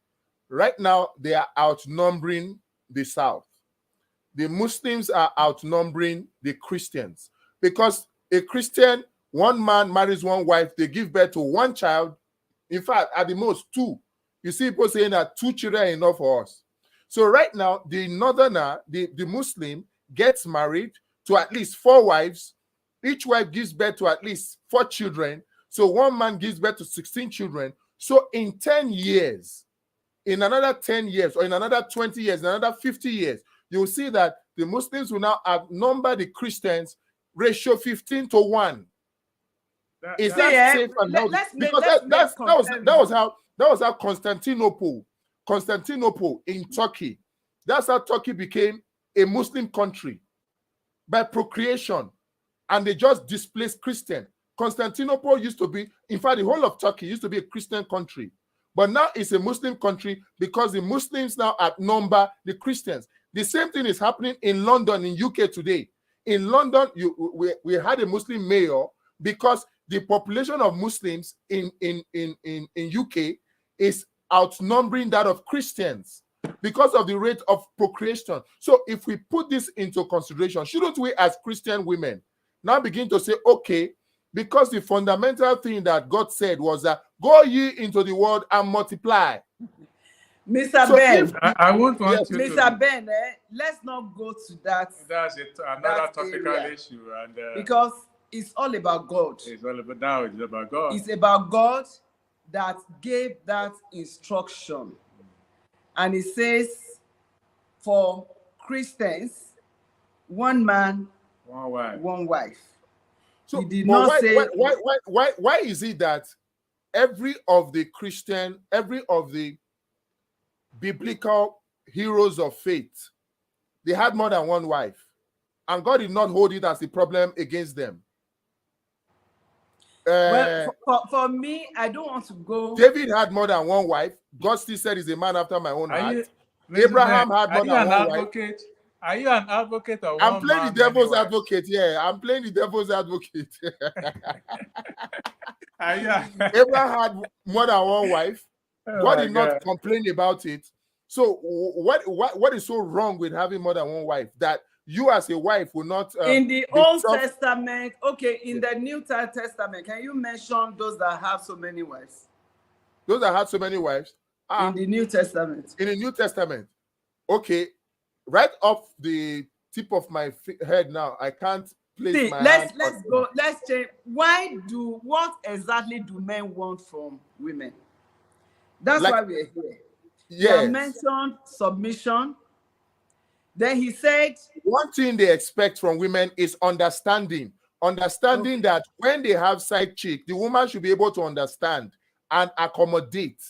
now they are outnumbering the South. The Muslims are outnumbering the Christians, because a Christian, one man marries one wife, they give birth to one child. In fact, at the most 2. You see people saying that 2 children are enough for us. So right now, the Northerner, the Muslim, gets married to at least 4 wives. Each wife gives birth to at least 4 children. So one man gives birth to 16 children. So in 10 years, in another 10 years, or in another 20 years, in another 50 years, you'll see that the Muslims will now outnumber the Christians, ratio 15-1. Is that safe and healthy? Because that was how Constantinople in Turkey. That's how Turkey became a Muslim country by procreation, and they just displaced Christian. Constantinople used to be, in fact, the whole of Turkey used to be a Christian country, but now it's a Muslim country because the Muslims now outnumber the Christians. The same thing is happening in London, in UK today. In London, we had a Muslim mayor because the population of Muslims in UK is outnumbering that of Christians because of the rate of procreation. So if we put this into consideration, shouldn't we as Christian women now begin to say, okay, because the fundamental thing that God said was that go ye into the world and multiply. Mr. Ben, I won't want you Mr. Ben, let's not go to that. That's another topical issue, and because it's all about God. It's all about now. It's about God. It's about God that gave that instruction, and it says, for Christians, 1 man, 1 wife. 1 wife. So he did not say. Why is it that every of the biblical heroes of faith, they had more than one wife, and God did not hold it as a problem against them. Well, for me, I don't want to go. David had more than one wife. God still said he's a man after my own heart. Mr. Abraham Ben, had more are you than an one wife. advocate? Are you an advocate of I'm one playing man, the devil's many wives? advocate. Yeah, I'm playing the devil's advocate. Are you Abraham had more than one wife. Oh God my did not God. complain about it. So what is so wrong with having more than one wife that you as a wife will not In the be Old self- Testament, okay, in the New Testament, can you mention those that have so many wives? those that had so many wives In the New Testament. in the New Testament? Okay, right off the tip of my head now, I can't place See, my let's hand on- go. Let's change. What exactly do men want from women? That's Like- why we're here. He had Yes. mentioned submission. Then he said, One thing they expect from women is understanding. Understanding that when they have side chick, the woman should be able to understand and accommodate.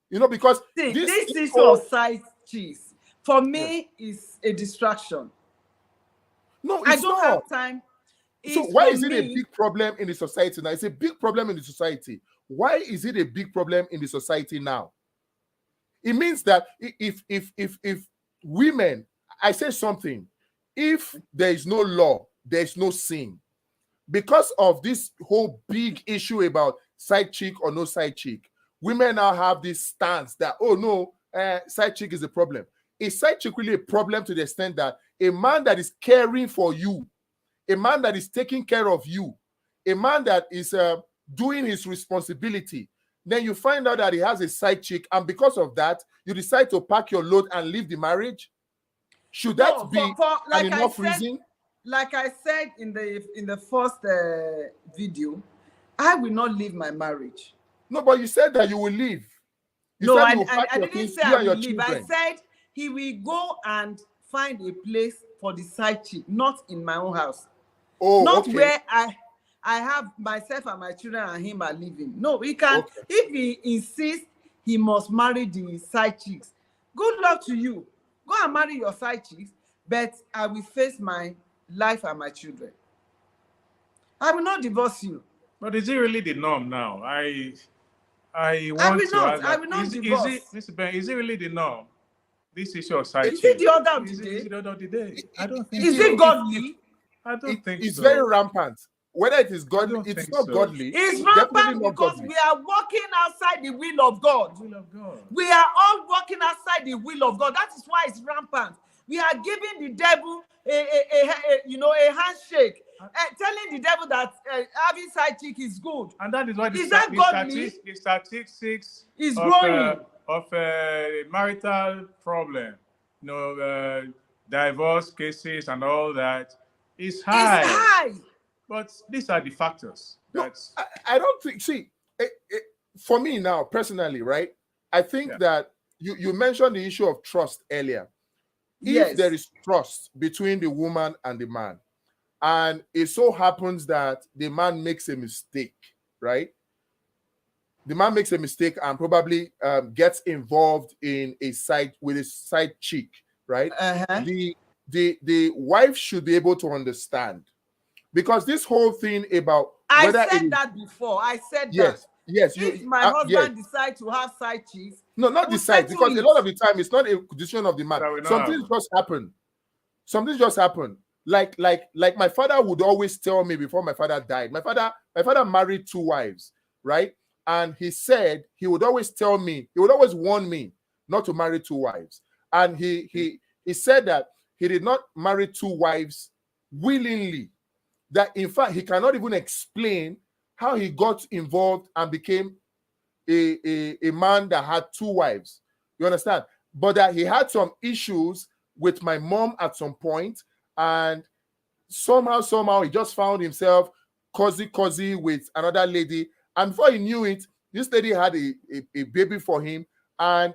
You know, because see, this issue of side cheese for me is a distraction. no, I it's don't not. have time. So It's why for is it a me- big problem in the society now? It's a big problem in the society. Why is it a big problem in the society now? It means that if women, I say something, if there is no law, there is no sin. Because of this whole big issue about side chick or no side chick, women now have this stance that, oh no, side chick is a problem. Is side chick really a problem to the extent that a man that is caring for you, a man that is taking care of you, a man that is doing his responsibility, then you find out that he has a side chick, and because of that, you decide to pack your load and leave the marriage? Should that No, be like an I enough said- reason? Like I said in the first video, I will not leave my marriage. No, but you said that you will leave. You No, said you will pack I your didn't things, say you I and your will leave. I children. said he will go and find a place for the side chick, not in my own house. Oh, Not okay. where I have myself and my children and him are living. No, he can. Okay. If he insists he must marry the side chicks, good luck to you. Go and marry your side chicks, but I will face my life and my children. I will not divorce you. But is it really the norm now? I want I will to not. ask I that. will not Is divorce. it, Mr. Ben, is it really the norm? This issue of side Is it chick? the order of the Is day? it the order of the day? I don't think Is so. it godly? I don't think It's so. very rampant. Whether it is godly, don't it's think not so. godly. It's Definitely rampant not because godly. we are walking outside the will of God. Will of God. We are all walking outside the will of God. That is why it's rampant. We are giving the devil a handshake, telling the devil that having side chick is good. And that is why Is that godly? the statistics Is of, growing. Marital problem, divorce cases and all that is high. It's high. But these are the factors. No, That's I don't think, see, for me now, personally, right? I think Yeah. that you mentioned the issue of trust earlier. Yes. If there is trust between the woman and the man, and it so happens that the man makes a mistake, right? The man makes a mistake and probably gets involved in a side chick, right? Uh-huh. The wife should be able to understand, because this whole thing about I whether it said is- that before. I said yes, that. yes, If my yes. husband decides to have side chicks, No, not we'll decide, settle because a it. lot of the time it's not a decision of the man. That will not Something happen. just happened. Something just happened. Like my father would always tell me before my father died. My father married 2 wives, right? And he said he would always tell me, he would always warn me not to marry 2 wives. And he said that he did not marry 2 wives willingly. That in fact he cannot even explain how he got involved and became a man that had 2 wives. You understand? But that he had some issues with my mom at some point, and somehow he just found himself cozy with another lady, and before he knew it, this lady had a baby for him, and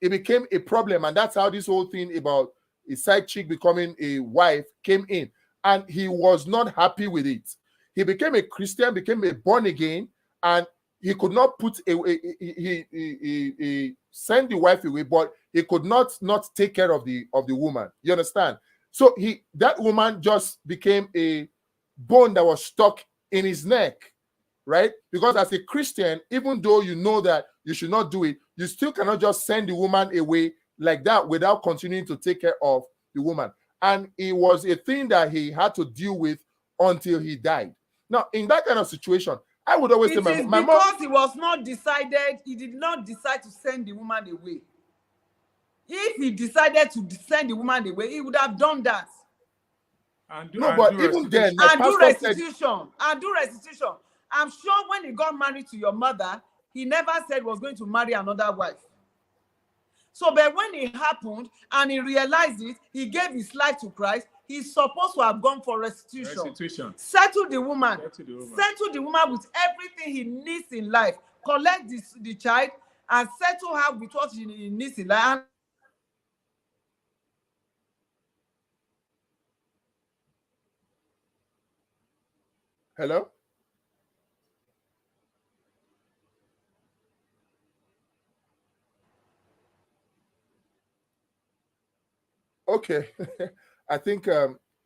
it became a problem. And that's how this whole thing about a side chick becoming a wife came in, and he was not happy with it. He became a Christian, became a born again, and he could not put send the wife away, but he could not take care of the woman. You understand? So that woman just became a bone that was stuck in his neck, right? Because as a Christian, even though you know that you should not do it, you still cannot just send the woman away like that without continuing to take care of the woman. And it was a thing that he had to deal with until he died. Now, in that kind of situation, I would always say my mom, because he was not decided, he did not decide to send the woman away. If he decided to send the woman away, he would have done that. But even then, and do restitution. I'm sure when he got married to your mother, he never said he was going to marry another wife. So, but when it happened and he realized it, he gave his life to Christ. He's supposed to have gone for restitution. Settle the woman. Settle the woman with everything he needs in life. Collect the child and settle her with what he needs in life. Hello? Okay. I think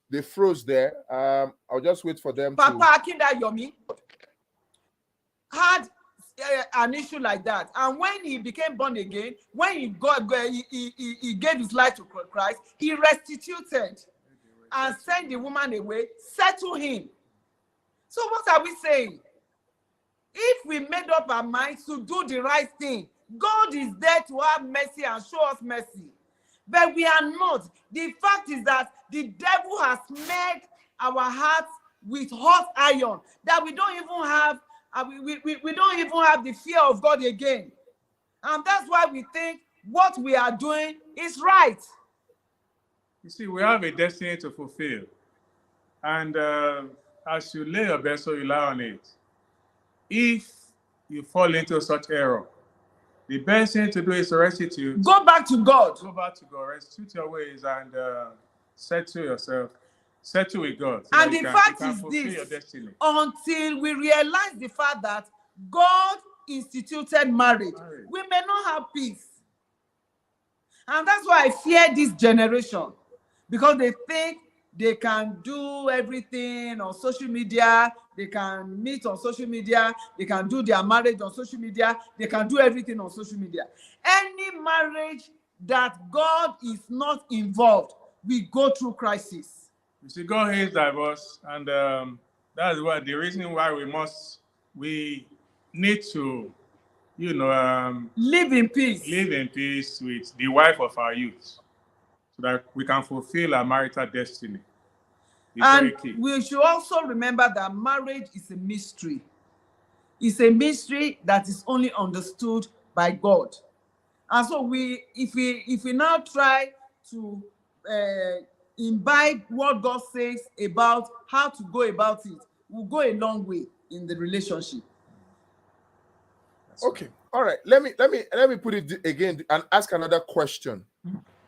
they froze there. I'll just wait for them. Papa Akinda Yomi had an issue like that, and when he became born again, when he gave his life to Christ, he restituted and sent the woman away, settle him. So what are we saying? If we made up our minds to do the right thing, God is there to have mercy and show us mercy. But we are not. The fact is that the devil has made our hearts with hot iron, that we don't even have we don't even have the fear of God again. And that's why we think what we are doing is right. You see, we have a destiny to fulfill. And as you lay your best, so you lie on it. If you fall into such error, the best thing to do is to restitute. Go back to God. Go back to God. Restitute your ways and settle yourself. Settle with God. So and the fact is this, until we realize the fact that God instituted marriage, we may not have peace. And that's why I fear this generation. Because they think they can do everything on social media. They can meet on social media. They can do their marriage on social media. They can do everything on social media. Any marriage that God is not involved, we go through crisis. You see, God hates divorce, and that's what the reason why we need to, live in peace. Live in peace with the wife of our youth, so that we can fulfill our marital destiny. And we should also remember that marriage is a mystery. It's a mystery that is only understood by God. And so if we now try to imbibe what God says about how to go about it, we'll go a long way in the relationship. Okay. All right. Let me put it again and ask another question.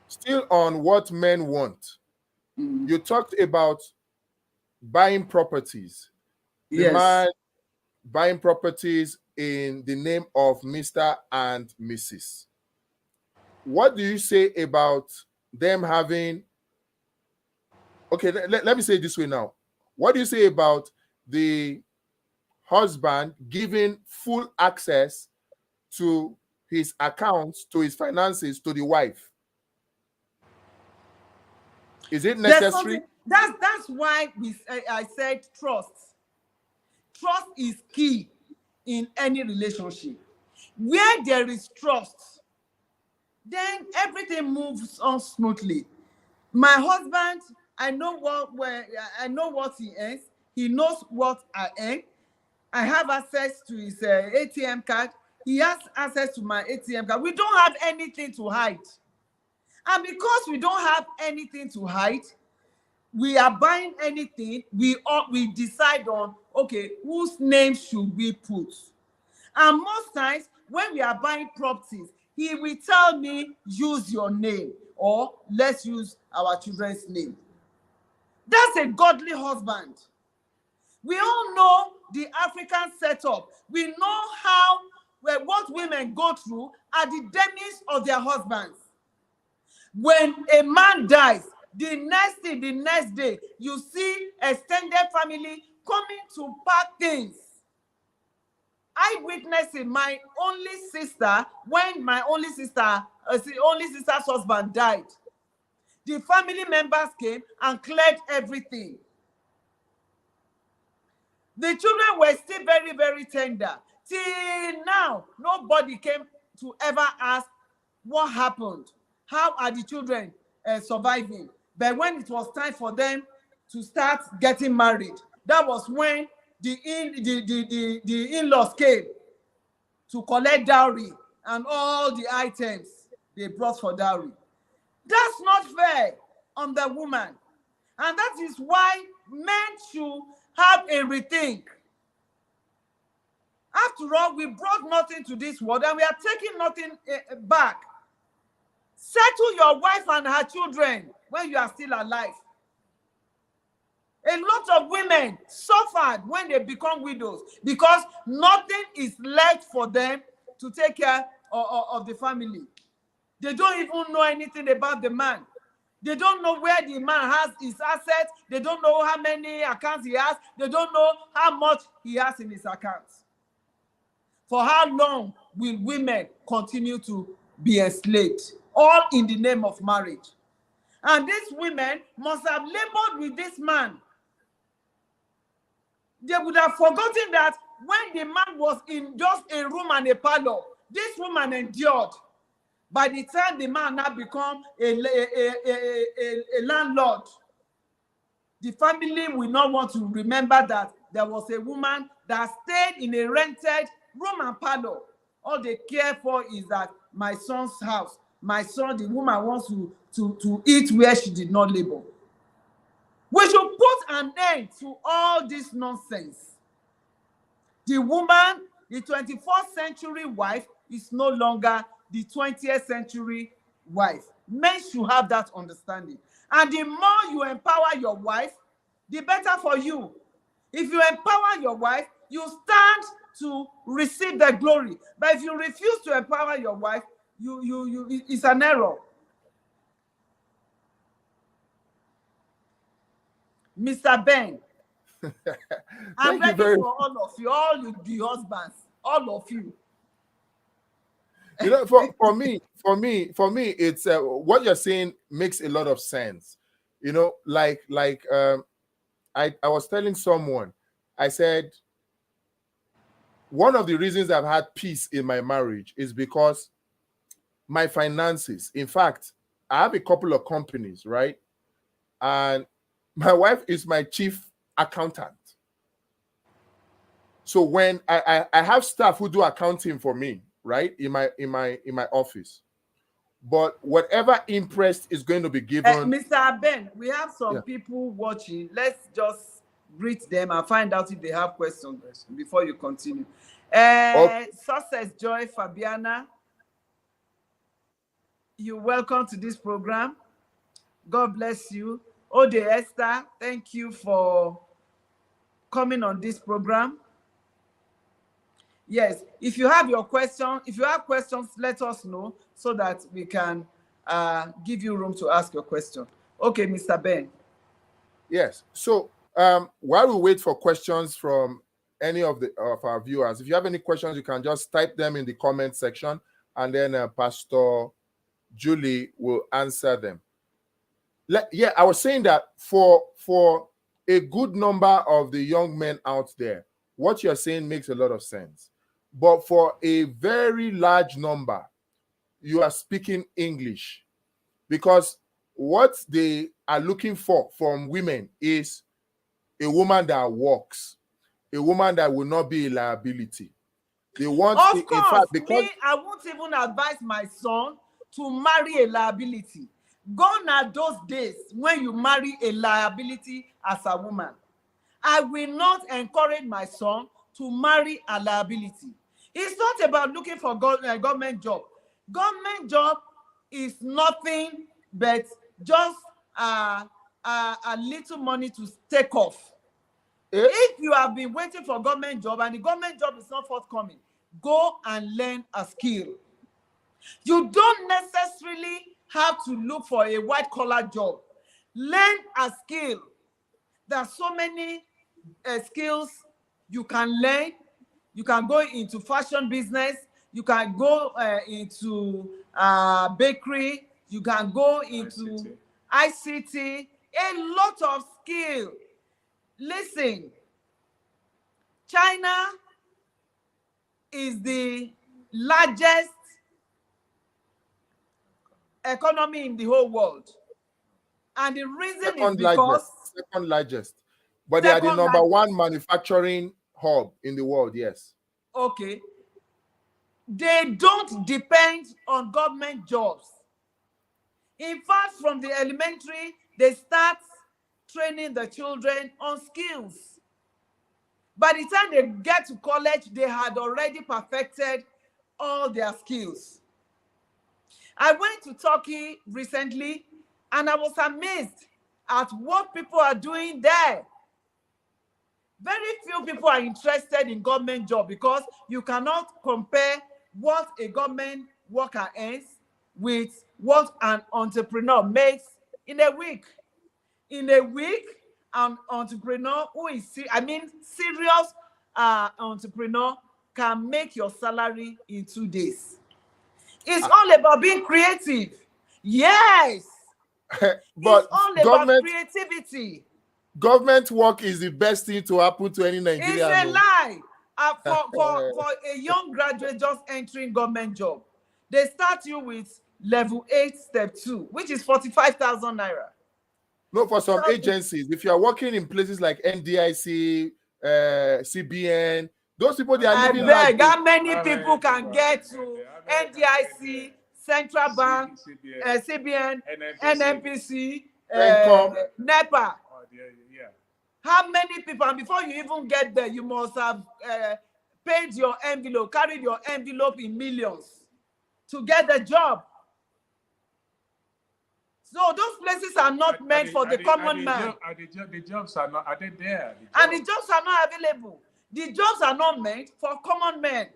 Still on what men want. You talked about buying properties. Yes. The man buying properties in the name of Mr. and Mrs. What do you say about them having... Okay, let me say it this way now. What do you say about the husband giving full access to his accounts, to his finances, to the wife? Is it necessary? That's why I said trust. Trust is key in any relationship. Where there is trust, then everything moves on smoothly. My husband, I know what he earns. He knows what I earn. I have access to his ATM card. He has access to my ATM card. We don't have anything to hide. And because we don't have anything to hide, we are buying anything, we decide on, okay, whose name should we put? And most times, when we are buying properties, he will tell me, use your name, or let's use our children's name. That's a godly husband. We all know the African setup. We know how what women go through are the demise of their husbands. When a man dies, the next day, you see extended family coming to pack things. I witnessed it. My only sister, when my only sister's husband died, the family members came and cleared everything. The children were still very, very tender. Till now, nobody came to ever ask what happened. How are the children surviving? But when it was time for them to start getting married, that was when the in-laws came to collect dowry and all the items they brought for dowry. That's not fair on the woman. And that is why men should have a rethink. After all, we brought nothing to this world and we are taking nothing back. Settle your wife and her children when you are still alive. A lot of women suffered when they become widows because nothing is left for them to take care of the family. They don't even know anything about the man. They don't know where the man has his assets. They don't know how many accounts he has. They don't know how much he has in his accounts. For how long will women continue to be enslaved? All in the name of marriage. And these women must have labored with this man. They would have forgotten that when the man was in just a room and a parlor, this woman endured. By the time the man now become a landlord, the family will not want to remember that there was a woman that stayed in a rented room and parlor. All they care for is that my son's house, my son, the woman wants to eat where she did not labor. We should put an end to all this nonsense. The woman, the 21st century wife, is no longer the 20th century wife. Men should have that understanding. And the more you empower your wife, the better for you. If you empower your wife, you stand to receive the glory. But if you refuse to empower your wife, it's an error. Mr. Ben, I'm ready for all of you, all the husbands, all of you. You know, for me, it's what you're saying makes a lot of sense. You know, I was telling someone, I said, one of the reasons I've had peace in my marriage is because my finances. In fact, I have a couple of companies, right? And my wife is my chief accountant. So when I have staff who do accounting for me, right, in my office, but whatever interest is going to be given. Mr. Ben, we have some people watching. Let's just greet them and find out if they have questions before you continue. Success Joy Fabiana, you're welcome to this program. God bless you. Ode Esther, thank you for coming on this program. Yes, if you have questions, let us know so that we can give you room to ask your question. Okay, Mr. Ben. Yes. So while we wait for questions from any of our viewers, if you have any questions, you can just type them in the comment section, and then Pastor Julie will answer them. I was saying that for a good number of the young men out there, what you're saying makes a lot of sense. But for a very large number, you are speaking English, because what they are looking for from women is a woman that works, a woman that will not be a liability. They want, of course, I won't even advise my son to marry a liability. Gone are those days when you marry a liability as a woman. I will not encourage my son to marry a liability. It's not about looking for a government job. Government job is nothing but just a little money to take off. If you have been waiting for a government job and the government job is not forthcoming, go and learn a skill. You don't necessarily have to look for a white-collar job. Learn a skill. There are so many skills you can learn. You can go into fashion business. You can go into bakery. You can go into ICT. A lot of skill. Listen, China is the largest economy in the whole world. And the reason is because... Second largest. But they are the number one manufacturing hub in the world, yes. Okay. They don't depend on government jobs. In fact, from the elementary, they start training the children on skills. By the time they get to college, they had already perfected all their skills. I went to Turkey recently, and I was amazed at what people are doing there. Very few people are interested in government job because you cannot compare what a government worker earns with what an entrepreneur makes in a week. In a week, an entrepreneur who is, serious entrepreneur can make your salary in 2 days. It's all about being creative. Yes. But it's all about creativity. Government work is the best thing to happen to any Nigerian. It's a lie. For a young graduate just entering government job, they start you with level 8, step 2, which is 45,000 naira. No, for some agencies, if you are working in places like NDIC, CBN, those people, they are living like... How many people can get to NDIC, Central Bank, CBN, NNPC, NEPA? How many people? And before you even get there, you must have paid your envelope, carried your envelope in millions to get the job. So those places are not meant for the common man. The jobs are not, are they there? And the jobs are not available. The jobs are not meant for common men.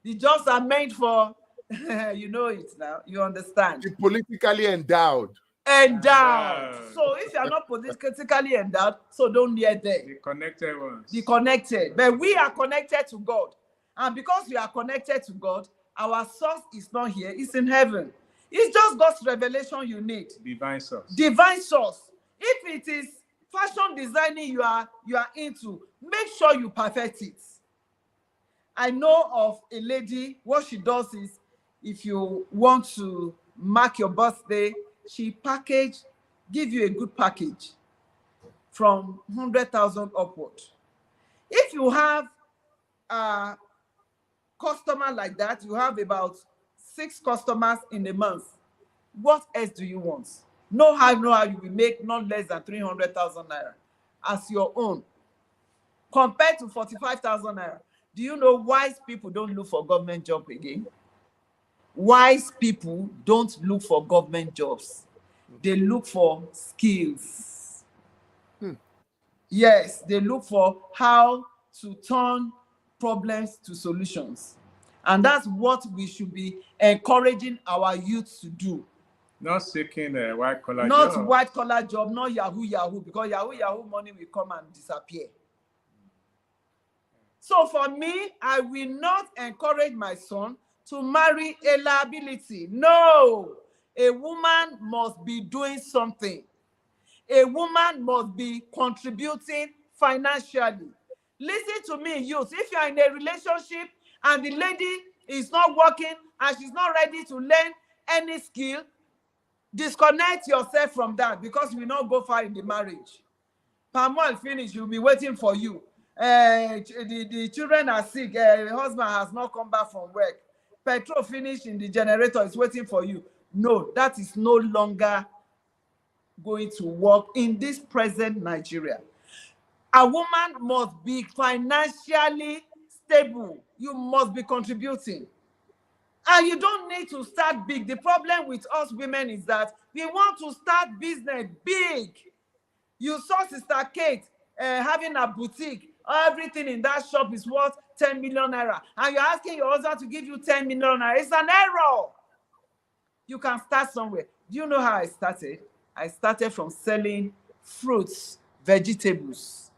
The jobs are meant for, you know it now, you understand. The politically endowed. Endowed. So if you are not politically endowed, so don't near there. The connected ones. The connected. But we are connected to God. And because we are connected to God, our source is not here, it's in heaven. It's just God's revelation you need. Divine source. Divine source. If it is fashion designing you are into, make sure you perfect it. I know of a lady, what she does is, if you want to mark your birthday, she give you a good package from 100,000 upward. If you have a customer like that, you have about 6 customers in a month. What else do you want? Know how you will make not less than 300,000 naira as your own, compared to 45,000 naira. Do you know wise people don't look for government job again? Wise people don't look for government jobs. They look for skills. Yes, they look for how to turn problems to solutions. And that's what we should be encouraging our youth to do. Not seeking a white-collar job. Not white-collar job, not Yahoo, because Yahoo money will come and disappear. So for me, I will not encourage my son to marry a liability. No, a woman must be doing something. A woman must be contributing financially. Listen to me, youth. If you are in a relationship and the lady is not working and she's not ready to learn any skill, disconnect yourself from that, because you will not go far in the marriage. Palm oil finish, you'll be waiting for you. The children are sick. The husband has not come back from work. Petrol finish in the generator is waiting for you. No, that is no longer going to work in this present Nigeria. A woman must be financially stable. You must be contributing. And you don't need to start big. The problem with us women is that we want to start business big. You saw Sister Kate having a boutique Everything in that shop is worth 10 million naira. And you're asking your husband to give you 10 million naira. It's an error. You can start somewhere. Do you know how I started? I started from selling fruits, vegetables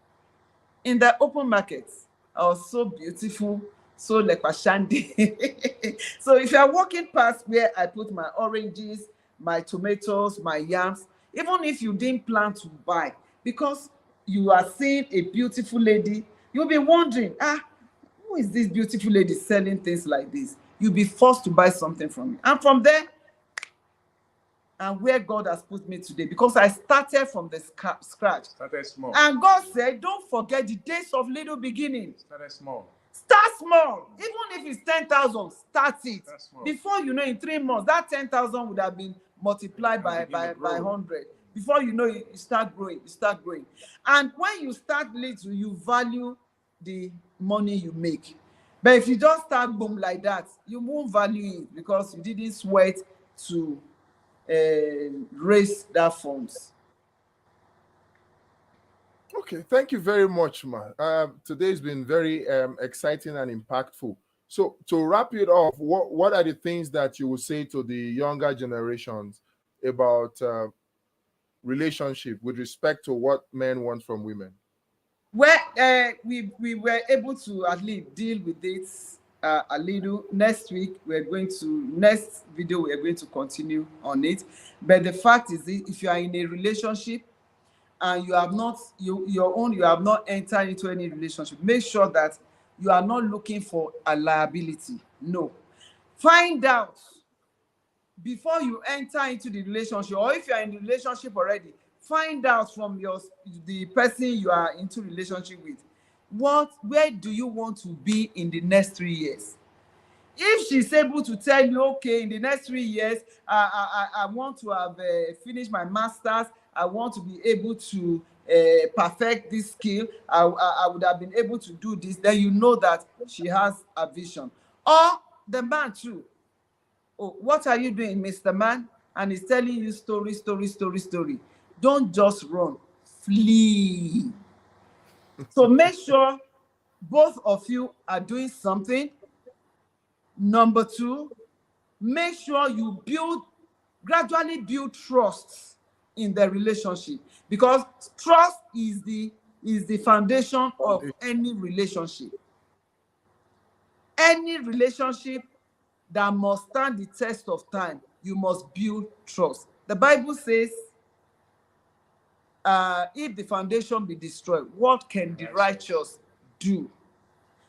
in the open market. I was so beautiful, so lepashandi. So if you are walking past where I put my oranges, my tomatoes, my yams, even if you didn't plan to buy, because you are seeing a beautiful lady, you'll be wondering, who is this beautiful lady selling things like this? You'll be forced to buy something from me. And from there, and where God has put me today, because I started from the scratch. Started small. And God said, don't forget the days of little beginning. Started small. Start small. Even if it's 10,000, start it. Small. Before you know, in 3 months, that 10,000 would have been multiplied by 100. Before you know, you start growing, you start growing. And when you start little, you value the money you make. But if you just start boom like that, you won't value it because you didn't sweat to raise that funds. Okay, thank you very much, man. Today's been very exciting and impactful. So to wrap it off, what are the things that you would say to the younger generations about relationship with respect to what men want from women? Well, we were able to at least deal with it a little. Next video we're going to continue on it. But the fact is, if you are in a relationship and you have not entered into any relationship, make sure that you are not looking for a liability. No, find out before you enter into the relationship, or if you are in the relationship already, find out from the person you are into relationship with, where do you want to be in the next 3 years? If she's able to tell you, okay, in the next 3 years, I want to have finished my master's, I want to be able to perfect this skill, I would have been able to do this, then you know that she has a vision. Or the man too. Oh, what are you doing, Mr. Man? And he's telling you story. Don't just run, flee. So make sure both of you are doing something. Number 2, make sure you gradually build trust in the relationship, because trust is the foundation of any relationship. Any relationship that must stand the test of time, you must build trust. The Bible says, if the foundation be destroyed, what can the righteous do?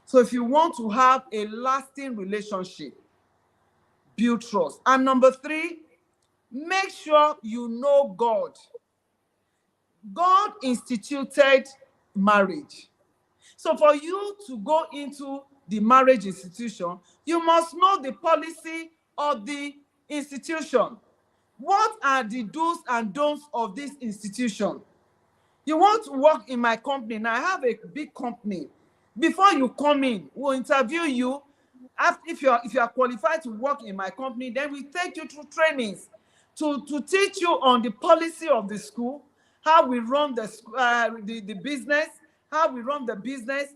So if you want to have a lasting relationship, build trust. And number 3, make sure you know God. God instituted marriage. So for you to go into the marriage institution, you must know the policy of the institution. What are the do's and don'ts of this institution? You want to work in my company. Now I have a big company. Before you come in, we'll interview you. If you are qualified to work in my company, then we take you through trainings to teach you on the policy of the school, how we run the business, how we run the business,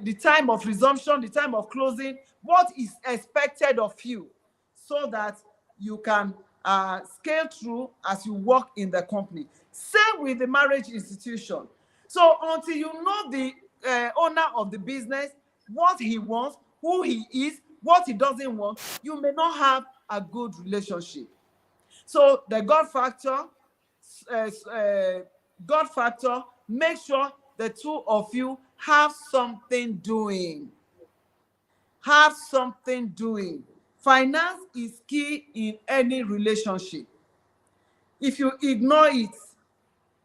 the time of resumption, the time of closing, what is expected of you, so that you can scale through as you work in the company. Same with the marriage institution. So until you know the owner of the business, what he wants, who he is, what he doesn't want, you may not have a good relationship. So the God factor, make sure the two of you have something doing. Have something doing. Finance is key in any relationship. If you ignore it,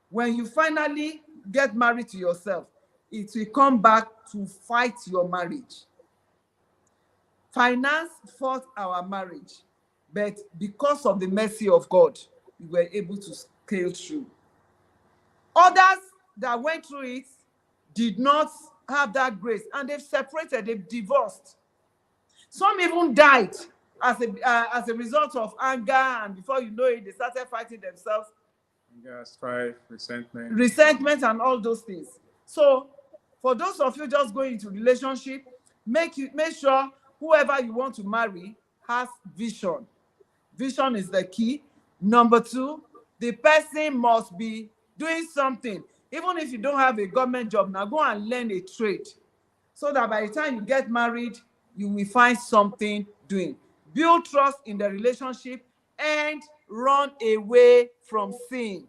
when you finally get married to yourself, it will come back to fight your marriage. Finance fought our marriage, but because of the mercy of God, we were able to scale through. Others that went through it did not have that grace, and they've separated, they've divorced. Some even died as a result of anger, and before you know it, they started fighting themselves. Anger, strife, resentment, and all those things. So For those of you just going into relationship, make sure whoever you want to marry has vision. Vision is the key. Number two, the person must be doing something. Even if you don't have a government job, now go and learn a trade, so that by the time you get married, you will find something doing. Build trust in the relationship and run away from sin.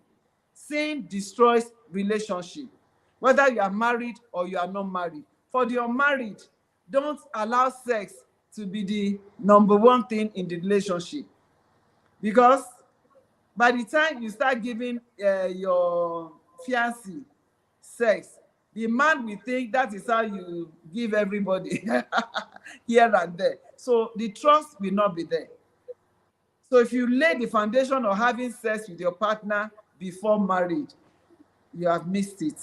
Sin destroys relationship, whether you are married or you are not married. For the unmarried, don't allow sex to be the number one thing in the relationship, because by the time you start giving your fiancé sex, the man will think that is how you give everybody here and there. So the trust will not be there. So if you lay the foundation of having sex with your partner before marriage, you have missed it.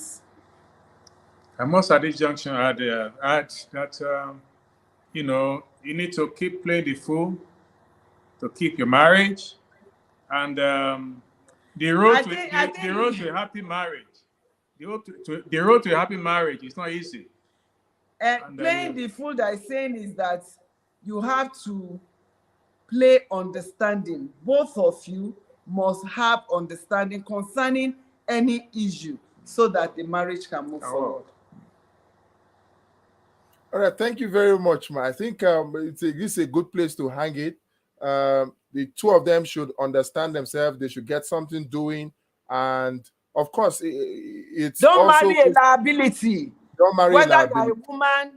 I must at this junction add that, you know, you need to keep playing the fool to keep your marriage. And the road to a happy marriage, the road to a happy marriage is not easy. Playing the fool that is saying is that you have to play understanding. Both of you must have understanding concerning any issue, so that the marriage can move forward. All right, thank you very much, ma. I think this is a good place to hang it. The two of them should understand themselves. They should get something doing, and of course, it's don't also marry a liability. Don't marry whether a liability. You are a woman,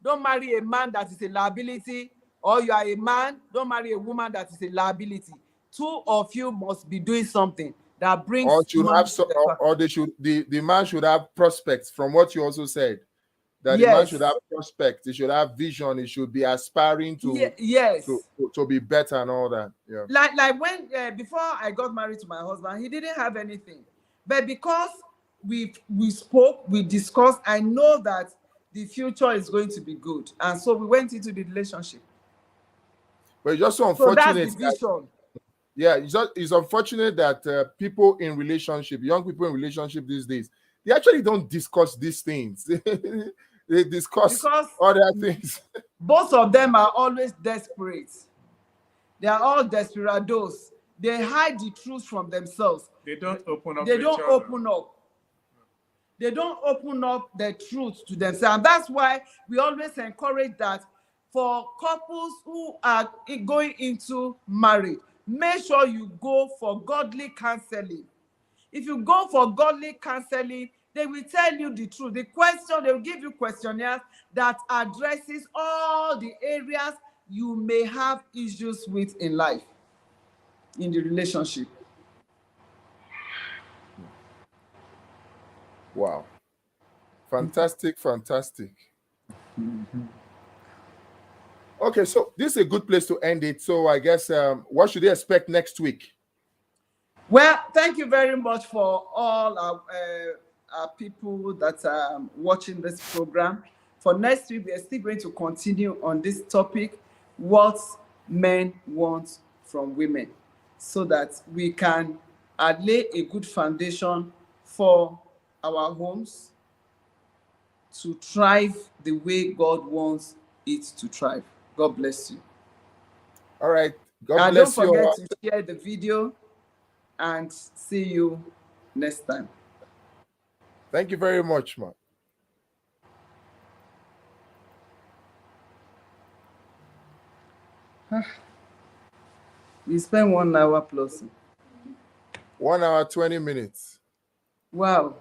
don't marry a man that is a liability, or you are a man, don't marry a woman that is a liability. Two of you must be doing something that brings money to the or they should the man should have prospects, from what you also said. That yes. The man should have prospects, he should have vision, he should be aspiring to yes to be better and all that. Yeah. Like when before I got married to my husband, he didn't have anything, but because we spoke, we discussed, I know that the future is going to be good, and so we went into the relationship. But it's just so unfortunate. So that's the vision. It's unfortunate that people in relationship, young people in relationship these days, they actually don't discuss these things. They discuss because other things. Both of them are always desperate. They are all desperados. They hide the truth from themselves. They don't open up. They don't open up. They don't open up the truth to themselves. And that's why we always encourage that for couples who are going into marriage, make sure you go for godly counseling. If you go for godly counseling, they will tell you the truth. They will give you questionnaires that addresses all the areas you may have issues with in life, in the relationship. Wow. Fantastic. Okay, so this is a good place to end it. So I guess what should they expect next week? Well, thank you very much for all our people that are watching this program. For next week, we are still going to continue on this topic, what men want from women, so that we can lay a good foundation for our homes to thrive the way God wants it to thrive. God bless you. All right. God bless you. And don't forget to share the video, and see you next time. Thank you very much, man. We spent 1 hour plus. 1 hour, 20 minutes. Wow.